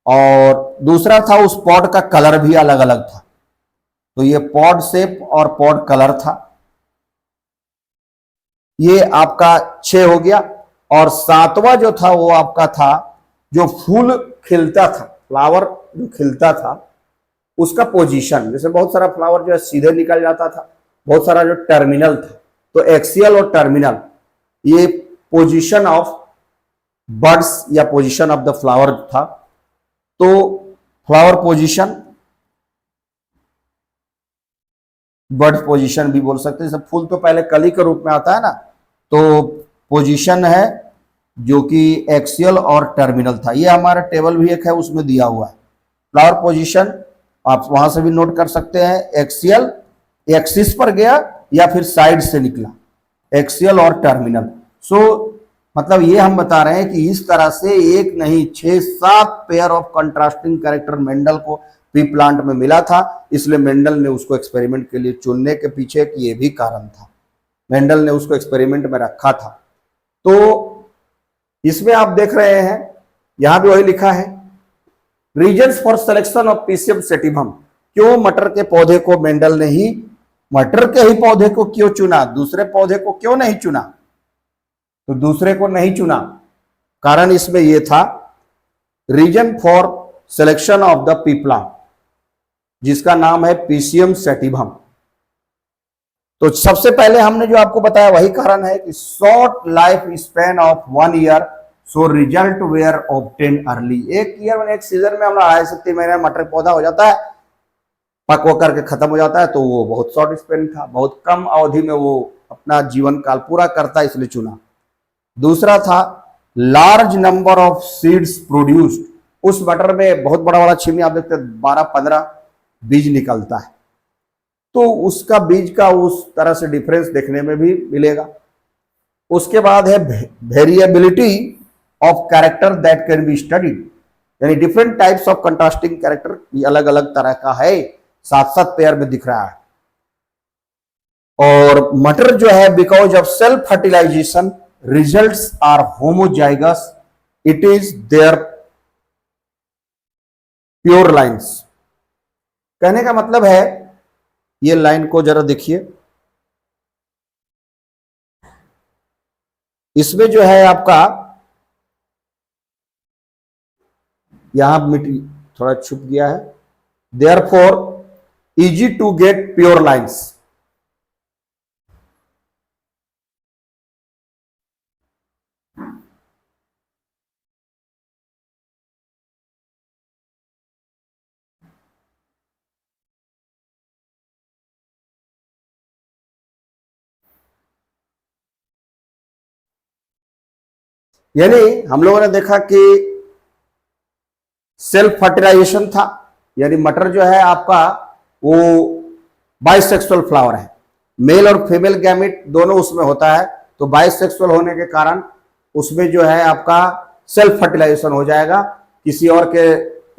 और दूसरा था उस पॉड का कलर भी अलग अलग था। तो ये पॉड शेप और पॉड कलर था। ये आपका 6 हो गया। और 7वां जो था वो आपका था जो फूल खिलता था, फ्लावर जो खिलता था उसका पोजीशन। जैसे बहुत सारा फ्लावर जो है सीधे निकल जाता था, बहुत सारा जो टर्मिनल था, तो एक्सियल और टर्मिनल, ये पोजीशन ऑफ बर्ड्स या पोजीशन ऑफ द फ्लावर था। तो फ्लावर पोजीशन, बर्ड पोजीशन भी बोल सकते हैं। जैसे फूल तो पहले कली के रूप में आता है ना, तो पोजीशन है जो कि एक्सियल और टर्मिनल था। ये हमारा टेबल भी एक है, उसमें दिया हुआ है। फ्लावर पोजीशन आप वहां से भी नोट कर सकते हैं, एक्सियल, एक्सिस पर गया या फिर साइड से निकला, एक्सियल और टर्मिनल। सो मतलब ये हम बता रहे हैं कि इस तरह से एक नहीं 6-7 pair of contrasting character Mendel को पी प्लांट में मिला था। इसलिए मेंडल ने उसको एक्सपेरिमेंट के लिए चुनने के पीछे कि ये भी कारण था, मेंडल ने उसको एक्सपेरिमेंट में रखा था। तो इसमें आप देख रहे हैं, यहां भी वही लिखा है, reasons for selection of pisum sativum. क्यों मटर के पौधे को मेंडल ने ही, मटर के ही पौधे को क्यों चुना, दूसरे पौधे को क्यों नहीं चुना? तो दूसरे को नहीं चुना, कारण इसमें यह था, reason for selection of the pea plant, जिसका नाम है पीसियम सेटिवम। तो सबसे पहले हमने जो आपको बताया वही कारण है कि short life span of 1 year, so result were obtain early. एक ईयर में, एक सीजन में हम 2.5 से 3 महीने में मटर पौधा हो जाता है, पक वो करके खत्म हो जाता है। तो वो बहुत शॉर्ट स्पैन था, बहुत कम अवधि में वो अपना जीवन काल पूरा करता है, इसलिए चुना। दूसरा था large number of seeds produced. उस मटर में बहुत बड़ा बड़ा छिमी आप देखते हैं, 12-15 बीज निकलता है, तो उसका बीज का उस तरह से डिफरेंस देखने में भी मिलेगा। उसके बाद है variability of character that can be studied, यानी different types of contrasting character भी अलग अलग तरह का है, 7-7 पेयर में दिख रहा है। और मटर जो है, because of self fertilization results are homozygous, it is there pure lines. कहने का मतलब है, ये लाइन को जरा देखिए, इसमें जो है आपका, यहां मिट्टी थोड़ा छुप गया है, therefore easy to get pure lines. यानी हम लोगों ने देखा कि सेल्फ फर्टिलाइजेशन था, यानी मटर जो है आपका वो बाइसेक्सुअल फ्लावर है, मेल और फीमेल गैमेट दोनों उसमें होता है। तो बाइसेक्सुअल होने के कारण उसमें जो है आपका सेल्फ फर्टिलाइजेशन हो जाएगा, किसी और के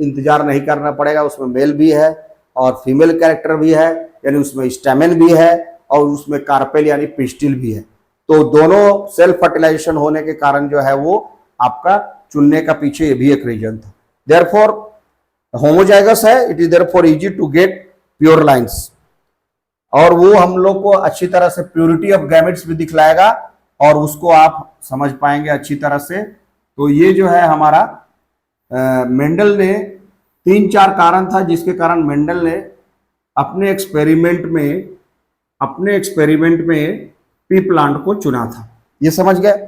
इंतजार नहीं करना पड़ेगा। उसमें मेल भी है और फीमेल कैरेक्टर भी है, यानी उसमें स्टेमेन भी है और उसमें कार्पेल यानी पिस्टिल भी है। तो दोनों सेल्फ फर्टिलाइजेशन होने के कारण जो है वो आपका चुनने का पीछे ये भी एक रीजन था। देयरफॉर होमोजाइगस है, it is therefore easy to get pure lines, और वो हम लोग को अच्छी तरह से प्योरिटी ऑफ गैमेट्स भी दिखलाएगा और उसको आप समझ पाएंगे अच्छी तरह से। तो ये जो है हमारा मेंडल ने 3-4 कारण था जिसके कारण मेंडल ने अपने एक्सपेरिमेंट में पी प्लांट को चुना था। ये समझ गए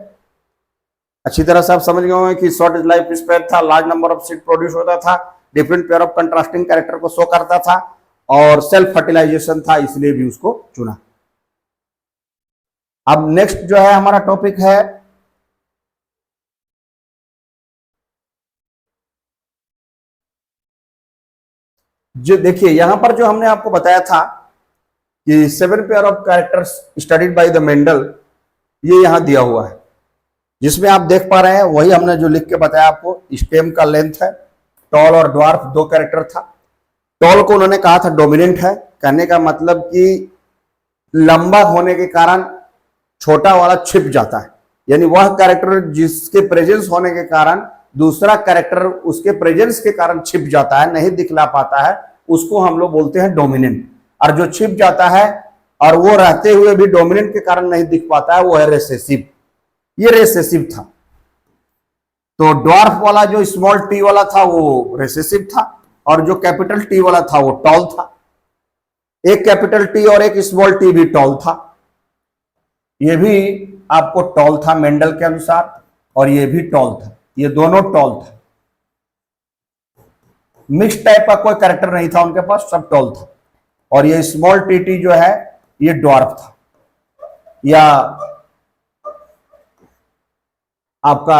अच्छी तरह से? आप समझ गए होंगे कि शॉर्ट लाइफ स्पैन था, large number of seed produce होता था, different pair of contrasting character को शो करता था और सेल्फ फर्टिलाइजेशन था, इसलिए भी उसको चुना। अब नेक्स्ट जो है हमारा टॉपिक है जो देखिए यहां पर जो हमने आपको बताया था कि 7 pair of characters studied by the Mendel, ये यहां दिया हुआ है जिसमें आप देख पा रहे हैं वही हमने जो लिख के बताया आपको। स्टेम का लेंथ है, टॉल और ड्वार्फ 2 कैरेक्टर था। टॉल को उन्होंने कहा था डोमिनेंट है, कहने का मतलब कि लंबा होने के कारण छोटा वाला छिप जाता है, यानी वह कैरेक्टर जिसके प्रेजेंस होने के कारण दूसरा कैरेक्टर उसके प्रेजेंस के कारण छिप जाता है, नहीं दिखला पाता है, उसको हम लोग बोलते हैं डोमिनेंट। और जो छिप जाता है और वो रहते हुए भी डोमिनेंट के कारण नहीं दिख पाता है वो है रेसेसिव। ये रेसेसिव था। तो ड्वार्फ वाला जो स्मॉल टी वाला था वो रेसेसिव था और जो कैपिटल टी वाला था वो टॉल था। एक कैपिटल टी और एक स्मॉल टी भी टॉल था। ये भी आपको टॉल था मेंडल के अनुसार और ये भी टॉल था, ये दोनों टॉल था। मिक्स टाइप का कोई कैरेक्टर नहीं था उनके पास, सब टॉल था। और ये स्मॉल टी जो है ये ड्वार्फ था या आपका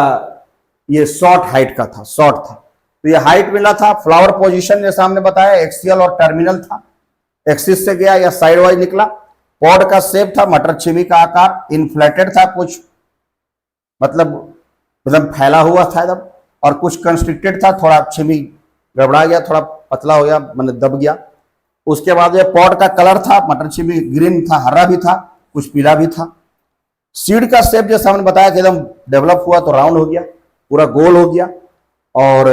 ये शॉर्ट हाइट का था, शॉर्ट था। तो ये हाइट मिला था। फ्लावर पोजीशन जैसा हमने बताया एक्सियल और टर्मिनल था, एक्सिस से गया या साइड वाइज निकला। पॉड का शेप था मटर छिमी का आकार, इन्फ्लेटेड था, कुछ मतलब फैला हुआ था एकदम, और कुछ कंस्ट्रिक्टेड था, थोड़ा छिमी गड़बड़ा गया, थोड़ा पतला हो गया, मतलब दब गया। उसके बाद ये पॉड का कलर था मटर छिमी ग्रीन था, हरा भी था, कुछ पीला भी था। सीड का शेप जैसा हमने बताया कि एकदम डेवलप हुआ तो राउंड हो गया, पूरा गोल हो गया, और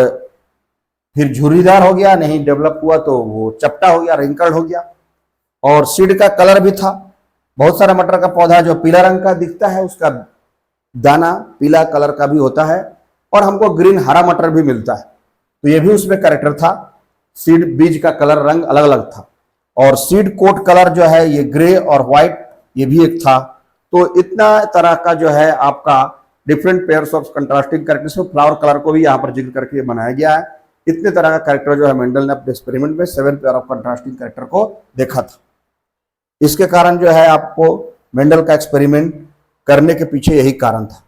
फिर झुर्रीदार हो गया, नहीं डेवलप हुआ तो वो चपटा हो गया, रिंकल्ड हो गया। और सीड का कलर भी था। बहुत सारा मटर का पौधा जो पीला रंग का दिखता है उसका दाना पीला कलर का भी होता है, और हमको ग्रीन हरा मटर भी मिलता है। तो ये भी उसमें कैरेक्टर था। सीड बीज का कलर रंग अलग अलग था। और सीड कोट कलर जो है ये ग्रे और व्हाइट, ये भी एक था। तो इतना तरह का जो है आपका different pairs of contrasting characters में फ्लावर कलर को भी यहाँ पर जिक्र करके बनाया गया है। इतने तरह का कैरेक्टर जो है मेंडल ने अपने एक्सपेरिमेंट में 7 पेयर ऑफ कंट्रास्टिंग कैरेक्टर को देखा था। इसके कारण जो है आपको मेंडल का एक्सपेरिमेंट करने के पीछे यही कारण था।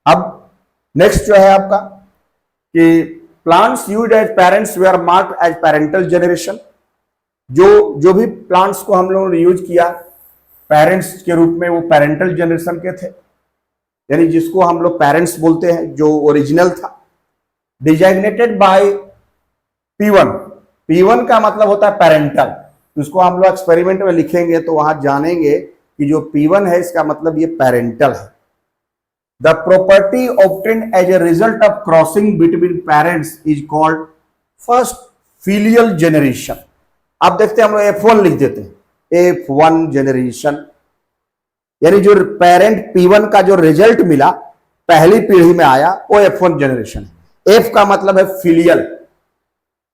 अब नेक्स्ट जो है आपका कि plants used as parents were marked as parental generation. जो भी प्लांट्स को हम लोगों ने यूज किया पेरेंट्स के रूप में वो पेरेंटल जनरेशन के थे, यानी जिसको हम लोग पेरेंट्स बोलते हैं, जो ओरिजिनल था। Designated bye P1। P1 का मतलब होता है पेरेंटल। इसको हम लोग एक्सपेरिमेंट में लिखेंगे तो वहां जानेंगे कि जो P1 है इसका मतलब ये पेरेंटल है। The property obtained as a result of crossing between parents is called first filial generation. आप देखते हैं हम लोग F1 लिख देते हैं, F1 जनरेशन, यानी जो पेरेंट P1 का जो रिजल्ट मिला पहली पीढ़ी में आया वो F1 जनरेशन है। F का मतलब है फिलियल,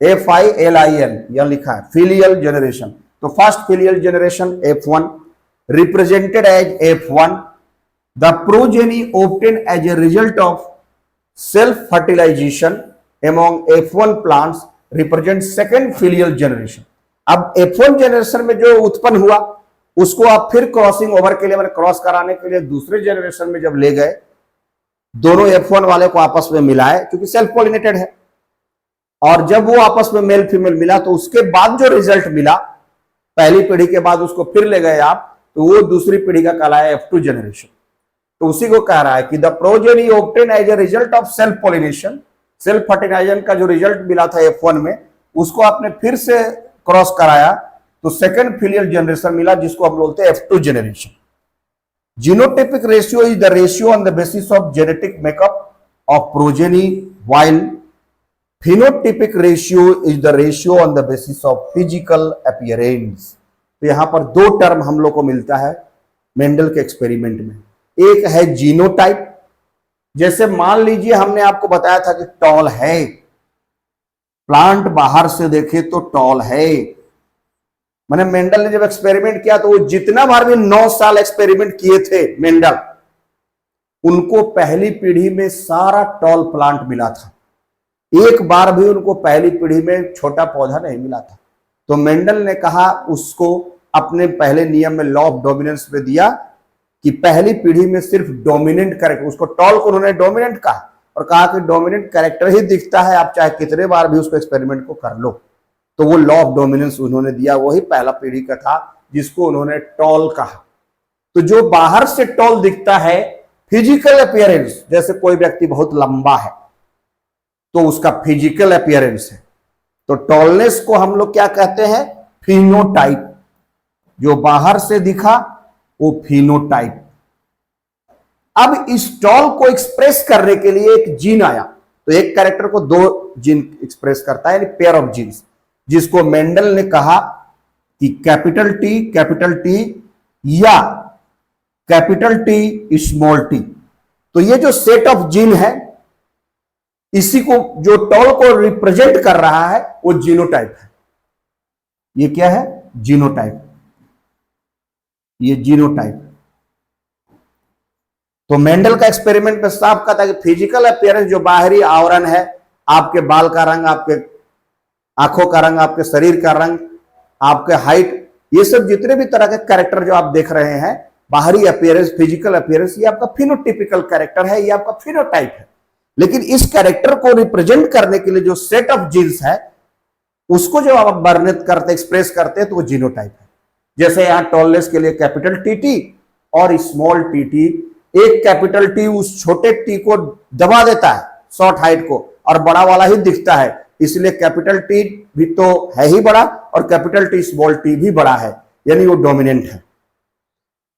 FILIL यह लिखा है, फिलियल जनरेशन। तो first filial generation F1 represented as F1। The progeny obtain as a result of self fertilization among F1 plants represent second filial generation. अब F1 जनरेशन में जो उत्पन्न हुआ उसको आप फिर क्रॉसिंग ओवर के लिए, क्रॉस कराने के लिए दूसरे जनरेशन में जब ले गए, दोनों F1 वाले को आपस में मिलाए क्योंकि सेल्फ पॉलिनेटेड है, और जब वो आपस में मेल फीमेल मिला तो उसके बाद जो रिजल्ट मिला पहली पीढ़ी के बाद उसको फिर ले गए आप, तो वो दूसरी पीढ़ी का कहलाया F2 जनरेशन। तो उसी को कह रहा है कि the progeny obtain as a result of self pollination, self fertilization का जो रिजल्ट मिला था F1 में, उसको आपने फिर से क्रॉस कराया तो सेकंड फिलियल जनरेशन मिला, जिसको हम बोलते हैं F2 generation. Genotypic ratio is the ratio on the basis of genetic makeup of progeny, while phenotypic ratio is the ratio on the basis of physical appearance। तो यहां पर दो टर्म हम लोग को मिलता है मेंडल के एक्सपेरिमेंट में। एक है जीनोटाइप, जैसे मान लीजिए हमने आपको बताया था कि टॉल है, प्लांट बाहर से देखे तो टॉल है। मैंने मेंडल ने जब एक्सपेरिमेंट किया तो वो जितना बार भी 9 साल एक्सपेरिमेंट किए थे मेंडल, उनको पहली पीढ़ी में सारा टॉल प्लांट मिला था, एक बार भी उनको पहली पीढ़ी में छोटा पौधा नहीं मिला था। तो मेंडल ने कहा, उसको अपने पहले नियम में लॉ ऑफ डोमिनेंस में दिया कि पहली पीढ़ी में सिर्फ डोमिनेंट कैरेक्टर, उसको टॉल को उन्होंने डोमिनेंट कहा और कहा कि डोमिनेंट कैरेक्टर ही दिखता है, आप चाहे कितने बार भी उसको एक्सपेरिमेंट को कर लो। तो वो लॉ ऑफ डोमिनेंस उन्होंने दिया, वही पहला पीढ़ी का था जिसको उन्होंने टॉल कहा। तो जो बाहर से टॉल दिखता है, फिजिकल अपीयरेंस, जैसे कोई व्यक्ति बहुत लंबा है तो उसका फिजिकल अपीयरेंस है, तो टॉलनेस को हम लोग क्या कहते हैं, फिनोटाइप। जो बाहर से दिखा वो फिनोटाइप। अब इस टॉल को एक्सप्रेस करने के लिए एक जीन आया, तो एक कैरेक्टर को दो जीन एक्सप्रेस करता है, यानी पेयर ऑफ जीन्स, जिसको मेंडल ने कहा कि कैपिटल टी या कैपिटल टी स्मॉल टी। तो ये जो सेट ऑफ जीन है, इसी को जो टॉल को रिप्रेजेंट कर रहा है वो जीनोटाइप है। ये क्या है, जीनोटाइप, ये जीनोटाइप। तो मेंडल का एक्सपेरिमेंट में साफ कहता है कि फिजिकल अपीयरेंस, जो बाहरी आवरण है, आपके बाल का रंग, आपके आंखों का रंग, आपके शरीर का रंग, आपके हाइट, ये सब जितने भी तरह के कैरेक्टर जो आप देख रहे हैं, बाहरी अपीयरेंस, फिजिकल अपीयरेंस, ये आपका फिनोटिपिकल कैरेक्टर है, ये आपका फिनोटाइप है। लेकिन इस कैरेक्टर को रिप्रेजेंट करने के लिए जो सेट ऑफ जीन्स है, उसको जो आप वर्णित करते, एक्सप्रेस करते हैं, तो वो जीनोटाइप है। जैसे यहां टॉलनेस के लिए कैपिटल टी और स्मॉल टी। एक कैपिटल टी उस छोटे टी को दबा देता है, शॉर्ट हाइट को, और बड़ा वाला ही दिखता है, इसलिए कैपिटल टी भी तो है ही बड़ा और कैपिटल टी स्मॉल टी भी बड़ा है, यानी वो डोमिनेंट है।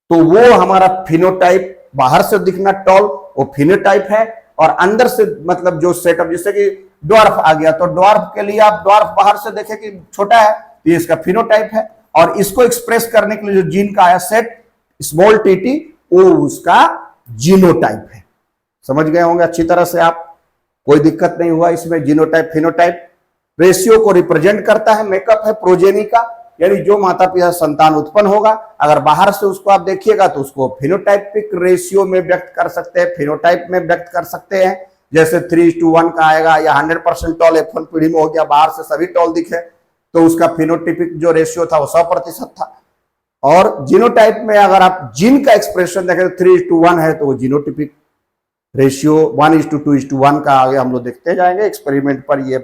तो वो हमारा फिनोटाइप, बाहर से दिखना टॉल, वो फिनोटाइप है। और अंदर से मतलब जो सेटअप, जैसे कि ड्वार्फ आ गया, तो ड्वार्फ के लिए आप ड्वार्फ बाहर से देखें कि छोटा है, तो ये इसका फिनोटाइप है। और इसको एक्सप्रेस करने के लिए जो जीन का आया सेट स्मॉल टी, वो उसका जीनोटाइप है। समझ गए होंगे अच्छी तरह से आप, कोई दिक्कत नहीं हुआ इसमें। जीनोटाइप फिनोटाइप रेशियो को रिप्रेजेंट करता है, मेकअप है प्रोजेनी का, यानी जो माता पिता संतान उत्पन्न होगा, अगर बाहर से उसको आप देखिएगा तो उसको फिनोटाइपिक रेशियो में व्यक्त कर सकते हैं, फिनोटाइप में व्यक्त कर सकते हैं। जैसे 3:1 का आएगा, या 100% टॉल F1 पीढ़ी में हो गया, बाहर से सभी टॉल दिखे, तो उसका फिनोटिपिक जो रेशियो था वो 100% था। और जीनोटाइप में अगर आप जीन का एक्सप्रेशन देखें तो 3:1 है, तो वो जीनोटिपिक रेशियो 1:2:1 का आगे हम लोग देखते जाएंगे एक्सपेरिमेंट पर। ये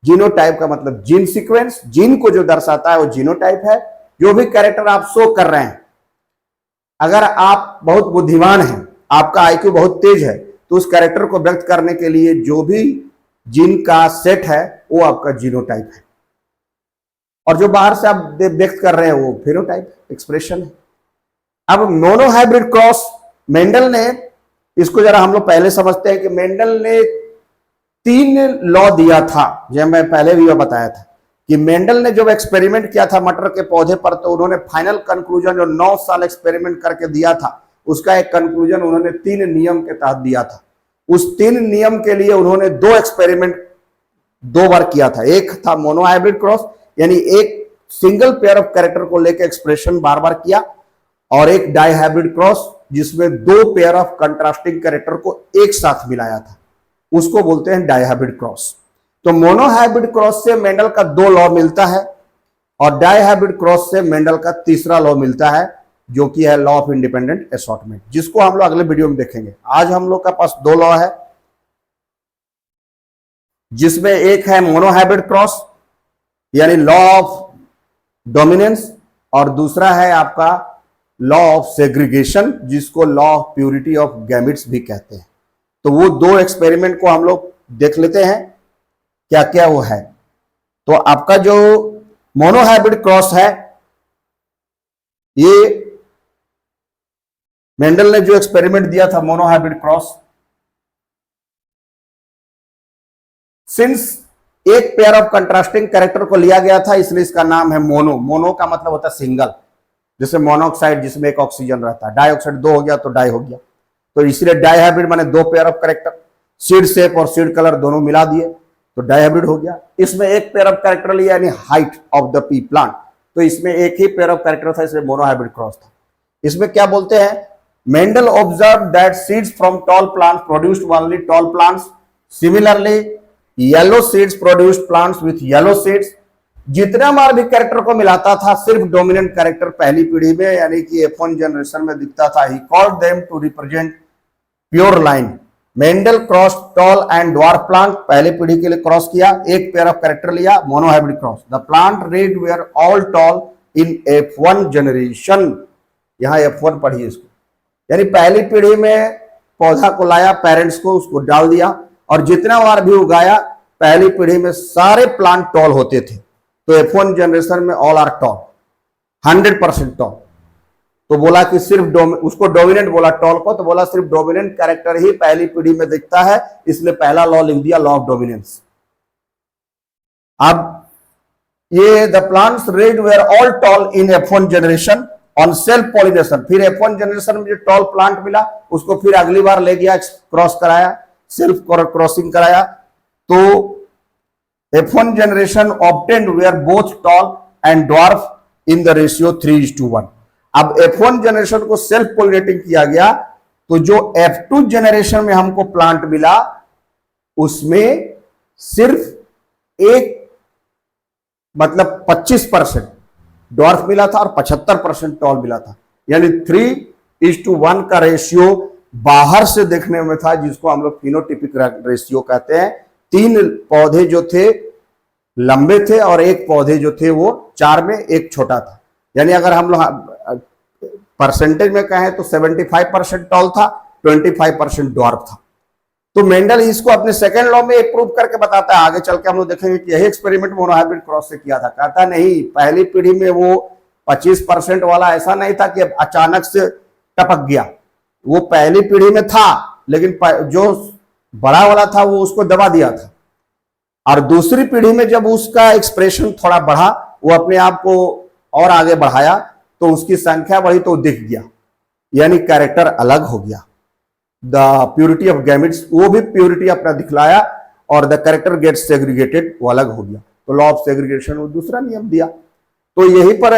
जीनोटाइप का मतलब जीन सीक्वेंस, जीन को जो दर्शाता है वो जीनोटाइप है। जो भी कैरेक्टर आप शो कर रहे हैं, अगर आप बहुत बुद्धिमान हैं, आपका आईक्यू बहुत तेज है, तो उस कैरेक्टर को व्यक्त करने के लिए जो भी जीन का सेट है वो आपका जीनोटाइप है। और जो बाहर से आप व्यक्त कर रहे हैं वो फिनोटाइप एक्सप्रेशन है। अब मोनोहाइब्रिड क्रॉस, मेंडल ने इसको जरा हम लोग पहले समझते हैं कि मेंडल ने 3 लॉ दिया था, जब मैं पहले भी बताया था कि मेंडल ने जब एक्सपेरिमेंट किया था मटर के पौधे पर, तो उन्होंने फाइनल कंक्लूजन जो 9 साल एक्सपेरिमेंट करके दिया था, उसका एक कंक्लूजन उन्होंने 3 नियम के तहत दिया था। उस 3 नियम के लिए उन्होंने 2 एक्सपेरिमेंट 2 बार किया था। एक था मोनोहाइब्रिड क्रॉस, यानी एक सिंगल पेयर ऑफ कैरेक्टर को लेकर एक्सप्रेशन बार बार किया, और एक डाइहाइब्रिड क्रॉस जिसमें 2 पेयर ऑफ कंट्रास्टिंग कैरेक्टर को एक साथ मिलाया था, उसको बोलते हैं डाइहाइब्रिड क्रॉस। तो मोनोहाइब्रिड क्रॉस से मेंडल का 2 लॉ मिलता है, और डाइहाइब्रिड क्रॉस से मेंडल का तीसरा लॉ मिलता है, जो कि है लॉ ऑफ इंडिपेंडेंट असॉर्टमेंट, जिसको हम लोग अगले वीडियो में देखेंगे। आज हम लोग का पास 2 लॉ है, जिसमें एक है मोनोहाइब्रिड क्रॉस यानी लॉ ऑफ डोमिनेंस, और दूसरा है आपका लॉ ऑफ सेग्रीगेशन, जिसको law of purity of gametes भी कहते हैं। तो वो दो एक्सपेरिमेंट को हम लोग देख लेते हैं क्या क्या वो है। तो आपका जो मोनोहाइब्रिड क्रॉस है, ये मेंडल ने जो एक्सपेरिमेंट दिया था मोनोहाइब्रिड क्रॉस, सिंस एक पेयर ऑफ कंट्रास्टिंग कैरेक्टर को लिया गया था इसलिए इसका नाम है मोनो। मोनो का मतलब होता है सिंगल, जैसे मोनोऑक्साइड जिसमें एक ऑक्सीजन रहता है, डाइऑक्साइड दो हो गया तो डाई हो गया, तो इसलिए डाइहाइब्रिड माने दो pair of character, seed shape और सीड कलर दोनों मिला दिए तो डाइहाइब्रिड हो गया। इसमें एक पेयर ऑफ कैरेक्टर लिया यानी height of the pea plant, तो इसमें एक ही पेयर ऑफ कैरेक्टर था इसलिए मोनोहाइब्रिड क्रॉस था। इसमें क्या बोलते हैं, Mendel observe that seeds from tall plants produced only tall plants, similarly yellow seeds produced plants with yellow seeds. जितना बार भी कैरेक्टर को मिलाता था सिर्फ डोमिनेंट कैरेक्टर पहली पीढ़ी में यानी कि F1 जनरेशन में दिखता था। He called them to represent pure line. Mendel cross tall and dwarf plant, पहले पीढ़ी के लिए क्रॉस किया, एक पेयर ऑफ कैरेक्टर लिया, monohybrid cross. The plant red were all tall in F1 generation. यहां F1 पढ़िए इसको, यानी पहली पीढ़ी में पौधा को लाया, पेरेंट्स को उसको डाल दिया और जितना बार भी उगाया पहली पीढ़ी में सारे प्लांट टॉल होते थे। तो F1 जनरेशन में ऑल आर टॉल, 100% टॉल। तो बोला कि सिर्फ उसको डोमिनेंट बोला टॉल को, तो बोला सिर्फ डोमिनेंट कैरेक्टर ही पहली पीढ़ी में दिखता है, इसलिए पहला लॉ लिख दिया, लॉ ऑफ डोमिनेंस। अब ये the plants red were all tall in F1 generation on self pollination. फिर F1 जनरेशन में जो टॉल प्लांट मिला उसको फिर अगली बार ले गया, क्रॉस कराया, सेल्फ क्रॉसिंग कराया, तो F1 generation obtained were both tall and dwarf in the ratio 3:1। अब F1 जनरेशन को सेल्फ पोलिनेटिंग किया गया, तो जो F2 जनरेशन में हमको प्लांट मिला उसमें सिर्फ एक मतलब 25% ड्वार्फ मिला था और 75% टॉल मिला था, यानी 3:1 का रेशियो बाहर से देखने में था, जिसको हम लोग फिनोटिपिक रेशियो कहते हैं। 3 पौधे जो थे लंबे थे और एक पौधे जो थे वो 4 में एक छोटा था, यानी अगर हम लोग परसेंटेज में कहें तो 75% टॉल था, 25% ड्वार्फ था। तो मेंडल इसको अपने सेकेंड लॉ में प्रूव करके बताता है। आगे चल के हम लोग देखेंगे कि यही एक्सपेरिमेंट मोनोहाइब्रिड क्रॉस से किया था। कहता नहीं, पहली पीढ़ी में वो 25% वाला ऐसा नहीं था कि अचानक से टपक गया, वो पहली पीढ़ी में था लेकिन जो बड़ा वाला था वो उसको दबा दिया था, और दूसरी पीढ़ी में जब उसका एक्सप्रेशन थोड़ा बढ़ा, वो अपने आप को और आगे बढ़ाया तो उसकी संख्या बढ़ी तो दिख गया, यानी कैरेक्टर अलग हो गया। द प्योरिटी ऑफ गैमेट्स, वो भी प्योरिटी अपना दिखलाया और द कैरेक्टर गेट्स सेग्रीगेटेड, वो अलग हो गया। तो लॉ ऑफ सेग्रीगेशन वो दूसरा नियम दिया। तो यहीं पर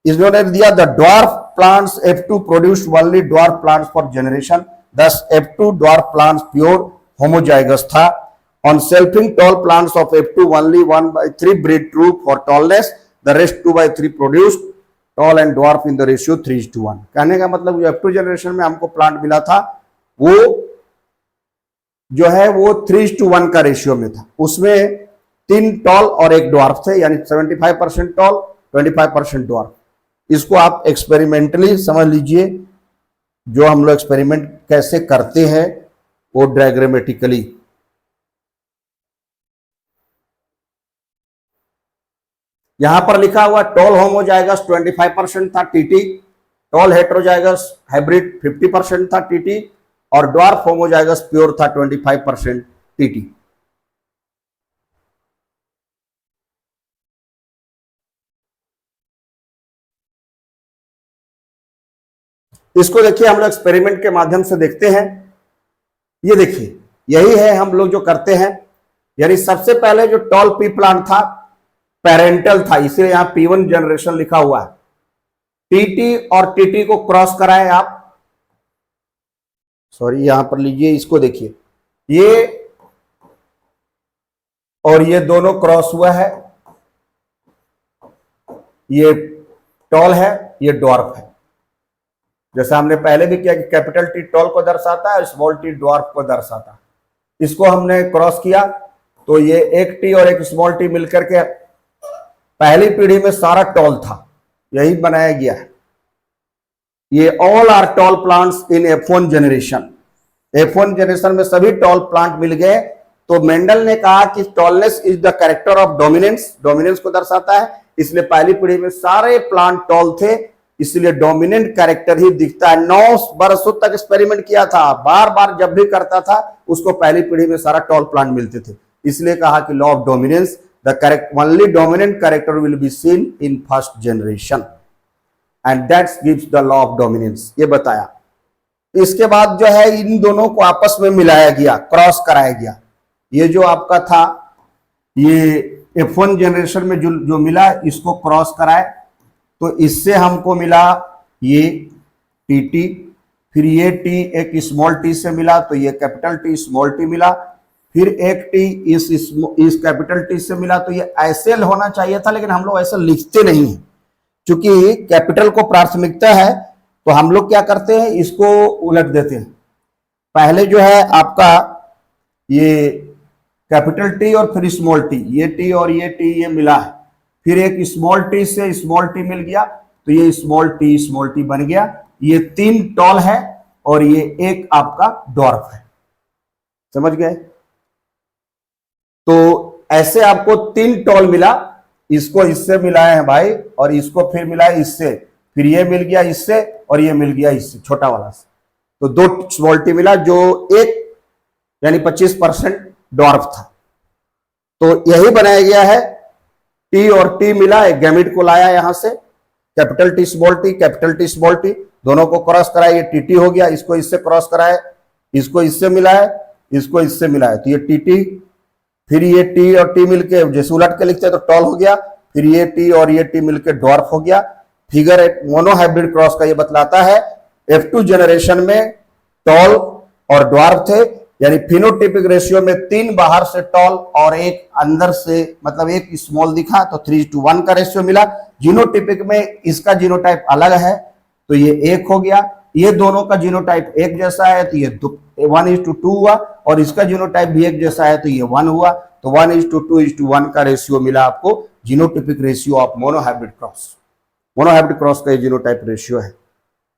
इन्होंने दिया the dwarf plants F2 produced only dwarf plants for generation, thus F2 dwarf plants pure homozygous था। On selfing tall plants of F2 only 1/3 breed true for tallness, the rest 2/3 produced tall and dwarf in the ratio 3:1। कहने का मतलब जो F2 generation में हमको plant मिला था वो जो है वो 3:1 का रेशियो में था, उसमें 3 टॉल और 1 ड्वार्फ थे, यानी 75% टॉल 25% ड्वार्फ। इसको आप एक्सपेरिमेंटली समझ लीजिए, जो हम लोग एक्सपेरिमेंट कैसे करते हैं वो डायग्रामेटिकली। यहां पर लिखा हुआ टॉल होमोजाइगस 25% था टीटी, टॉल हेटेरोजाइगस हाइब्रिड 50% था टीटी, और ड्वार्फ होमोजाइगस प्योर था 25% टीटी। इसको देखिए, हम लोग एक्सपेरिमेंट के माध्यम से देखते हैं। ये देखिए, यही है हम लोग जो करते हैं, यानी सबसे पहले जो टॉल पी प्लांट था पेरेंटल था, इसलिए यहां P1 जनरेशन लिखा हुआ है। टीटी और टीटी को क्रॉस कराए आप, सॉरी यहां पर लीजिए, इसको देखिए, ये और ये दोनों क्रॉस हुआ है, ये टॉल है, ये ड्वार्फ है। जैसा हमने पहले भी किया कि कैपिटल टी टॉल को दर्शाता है, स्मॉल टी ड्वार्फ को दर्शाता है। इसको हमने क्रॉस किया तो ये एक टी और एक स्मॉल टी मिलकर के पहली पीढ़ी में सारा टॉल था, यही बनाया गया है। ये all are tall plants in F1 generation. F1 generation में सभी टॉल प्लांट मिल गए। तो मेंडल ने कहा कि tallness is the character of dominance, dominance को दर्शाता है, इसलिए पहली पीढ़ी में सारे प्लांट टॉल थे, इसलिए डोमिनेंट कैरेक्टर ही दिखता है। 9 बरसों तक एक्सपेरिमेंट किया था, बार बार जब भी करता था उसको पहली पीढ़ी में सारा टॉल प्लांट मिलते थे, इसलिए कहा कि law of dominance, the correct only dominant character will be seen in first generation and that's gives the law of dominance, ये बताया। इसके बाद जो है इन दोनों को आपस में मिलाया गया, क्रॉस कराया गया। ये जो आपका था ये F1 जनरेशन में जो मिला इसको क्रॉस कराए, तो इससे हमको मिला ये TT, फिर ये T एक स्मॉल t से मिला तो ये कैपिटल T स्मॉल t मिला, फिर एक T इस कैपिटल T से मिला, तो ये ऐसे होना चाहिए था, लेकिन हम लोग ऐसे लिखते नहीं है, क्योंकि कैपिटल को प्राथमिकता है तो हम लोग क्या करते हैं इसको उलट देते हैं। पहले जो है आपका ये कैपिटल T और फिर स्मॉल t, ये T और ये T ये मिला है, फिर एक स्मॉल t से स्मॉल t मिल गया तो ये स्मॉल t बन गया। ये 3 टॉल है और ये एक आपका डॉर्फ है, समझ गए। तो ऐसे आपको 3 टॉल मिला, इसको इससे मिलाए हैं भाई, और इसको फिर मिला है इससे, फिर ये मिल गया इससे और ये मिल गया इससे, छोटा वाला से, तो 2 स्मॉल t मिला जो एक यानी 25% डॉर्फ था। तो यही बनाया गया है, T और T मिला, एक गैमेट को लाया यहां से, capital T small t, capital T small t, दोनों को क्रॉस कराया, ये TT हो गया, इसको इससे क्रॉस कराया, इसको इससे मिला है, इसको इससे मिला है, तो ये TT, फिर ये T और T मिलके जैसे उलट के लिखते हैं तो टॉल हो गया, फिर ये T और ये T मिलके डॉर्फ हो गया। फिगर एक मोनोहाइब्रिड क्रॉस का ये बतलाता है F2 जनरेशन में टॉल और डॉर्फ थे, यानी फिनोटिपिक रेशियो में 3 बाहर से टॉल और एक अंदर से, मतलब एक स्मॉल दिखा तो 3:1 का रेशियो मिला। जीनोटिपिक में इसका जीनोटाइप अलग है तो ये 1 हो गया, ये दोनों का जीनोटाइप एक जैसा है तो ये 1:2 हुआ, और इसका जीनोटाइप भी एक जैसा है तो ये 1 हुआ, तो 1:2:1 का रेशियो मिला आपको, genotypic ratio of monohybrid cross. Monohybrid cross का ये जीनोटाइप रेशियो है।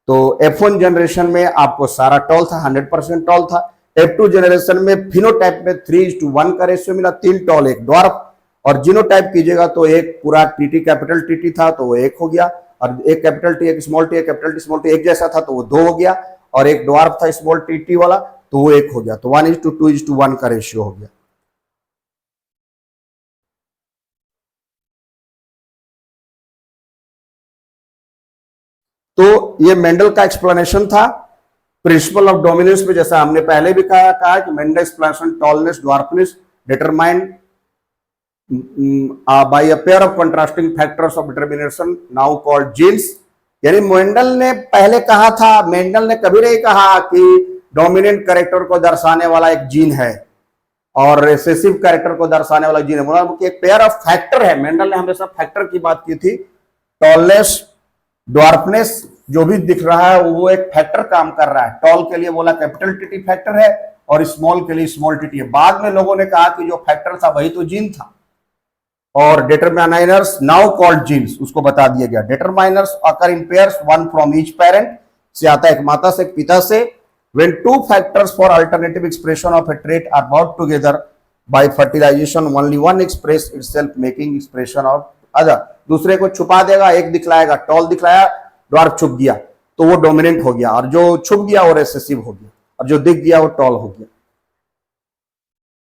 तो F1 जनरेशन में आपको सारा टॉल था, 100% टॉल था। F2 जनरेशन में फिनोटाइप में 3:1 का रेशियो मिला, 3 टॉल 1 डॉर्फ, और जीनोटाइप कीजिएगा तो एक पूरा TT कैपिटल TT था तो वो 1 हो गया, और एक कैपिटल T एक स्मॉल t, एक कैपिटल T स्मॉल t एक जैसा था तो वो 2 हो गया, और एक डॉर्फ था स्मॉल TT वाला तो वो 1 हो गया, तो 1:2:1 का रेशियो हो गया। तो ये मेंडल का एक्सप्लेनेशन था प्रिंसिपल ऑफ डोमिनेंस में, जैसा हमने पहले भी कहा कि Mendel explanation tallness dwarfness determined by a pair of contrasting factors of determination now called jeans. यानी मेंडल ने पहले कहा था, मेंडल ने कभी नहीं कहा कि डोमिनेंट कैरेक्टर को दर्शाने वाला एक जीन है और रिसेसिव कैरेक्टर को दर्शाने वाला जीन है, मतलब एक पेयर ऑफ फैक्टर है। मेंडल ने हमेशा फैक्टर की बात की थी। टॉलनेस ड्वार्फनेस जो भी दिख रहा है वो एक फैक्टर काम कर रहा है। टॉल के लिए बोला कैपिटल TT फैक्टर है और स्मॉल के लिए स्मॉल TT है। बाद में लोगों ने कहा कि जो फैक्टर था वही तो जीन था, और डिटरमाइनर्स नाउ कॉल्ड जीन्स, उसको बता दिया गया। Determiners occur in pairs, one from each parent, से आता है एक माता से एक पिता से। When 2 factors for alternative expression of a trait are brought together by fertilization, only one express itself making expression of other. दूसरे को छुपा देगा, एक दिखलाएगा, टॉल दिखलाया, ड्वार्फ छुप गया तो वो डोमिनेंट हो गया, और जो छुप गया वो रिसेसिव हो गया, और जो दिख गया वो टॉल हो गया।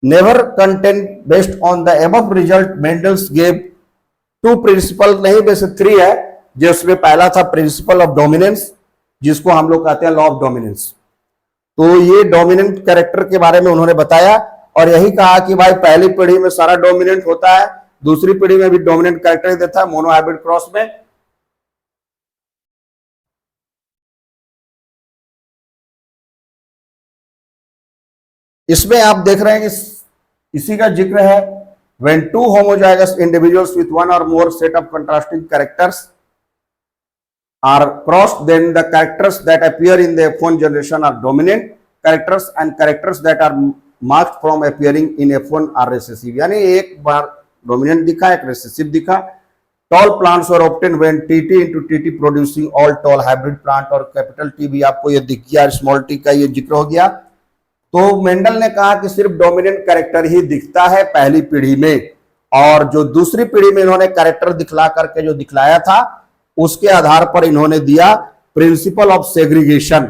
Never content based on the above result Mendel's gave 2 principle, नहीं वैसे 3 है, जिसमें पहला था प्रिंसिपल ऑफ डोमिनेंस, जिसको हम लोग कहते हैं लॉ ऑफ डोमिनेंस। तो ये डोमिनेंट कैरेक्टर के बारे में उन्होंने बताया, और यही कहा कि भाई पहली पीढ़ी में सारा डोमिनेंट होता है, दूसरी पीढ़ी में भी डोमिनेंट कैरेक्टर देता है मोनोहाइब्रिड क्रॉस में। इसमें आप देख रहे हैं कि इसी का जिक्र है, when 2 homozygous individuals with 1 or more set of contrasting characters are crossed, then the characters that appear in the F1 generation are dominant characters and characters that are marked from appearing in F1 are recessive। यानी एक बार dominant दिखा, एक recessive दिखा। Tall plants और obtain when TT into TT producing all toll hybrid plant, और capital T भी आपको ये दिख गया, स्मॉल टी का ये जिक्र हो गया। तो मेंडल ने कहा कि सिर्फ डोमिनेंट कैरेक्टर ही दिखता है पहली पीढ़ी में, और जो दूसरी पीढ़ी में इन्होंने कैरेक्टर दिखला करके जो दिखलाया था उसके आधार पर इन्होंने दिया प्रिंसिपल ऑफ सेग्रीगेशन,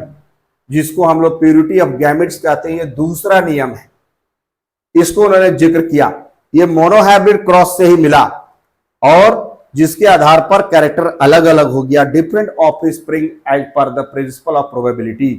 जिसको हम लोग प्यूरिटी ऑफ गैमेट्स कहते हैं। ये दूसरा नियम है, इसको उन्होंने जिक्र किया। ये मोनोहाइब्रिड क्रॉस से ही मिला और जिसके आधार पर कैरेक्टर अलग अलग हो गया, different offspring as per the principle of probability,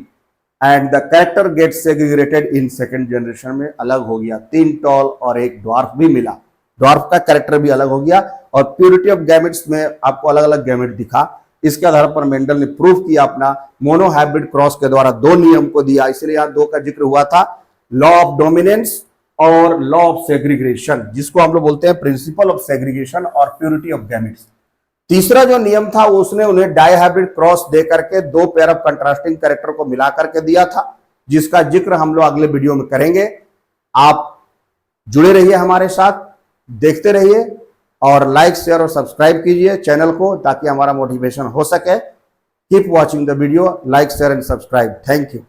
and the character get segregated in second generation में अलग हो गया। 3 टॉल और 1 ड्वार्फ भी मिला, ड्वार्फ का कैरेक्टर भी अलग हो गया, और प्यूरिटी ऑफ गैमेट्स में आपको अलग अलग गैमेट दिखा। इसके आधार पर मेंडल ने प्रूव किया अपना मोनोहाइब्रिड क्रॉस के द्वारा 2 नियम को दिया, इसलिए यहां 2 का जिक्र हुआ था, लॉ ऑफ डोमिनेंस और लॉ ऑफ सेग्रीगेशन, जिसको हम लोग बोलते हैं प्रिंसिपल ऑफ सेग्रीगेशन और प्यूरिटी ऑफ गैमेट्स। तीसरा जो नियम था उसने उन्हें डाइहाइब्रिड क्रॉस दे करके 2 पेयर ऑफ कंट्रास्टिंग कैरेक्टर को मिला करके दिया था, जिसका जिक्र हम लोग अगले वीडियो में करेंगे। आप जुड़े रहिए हमारे साथ, देखते रहिए और लाइक शेयर और सब्सक्राइब कीजिए चैनल को, ताकि हमारा मोटिवेशन हो सके। Keep watching the video, like share and subscribe. Thank you.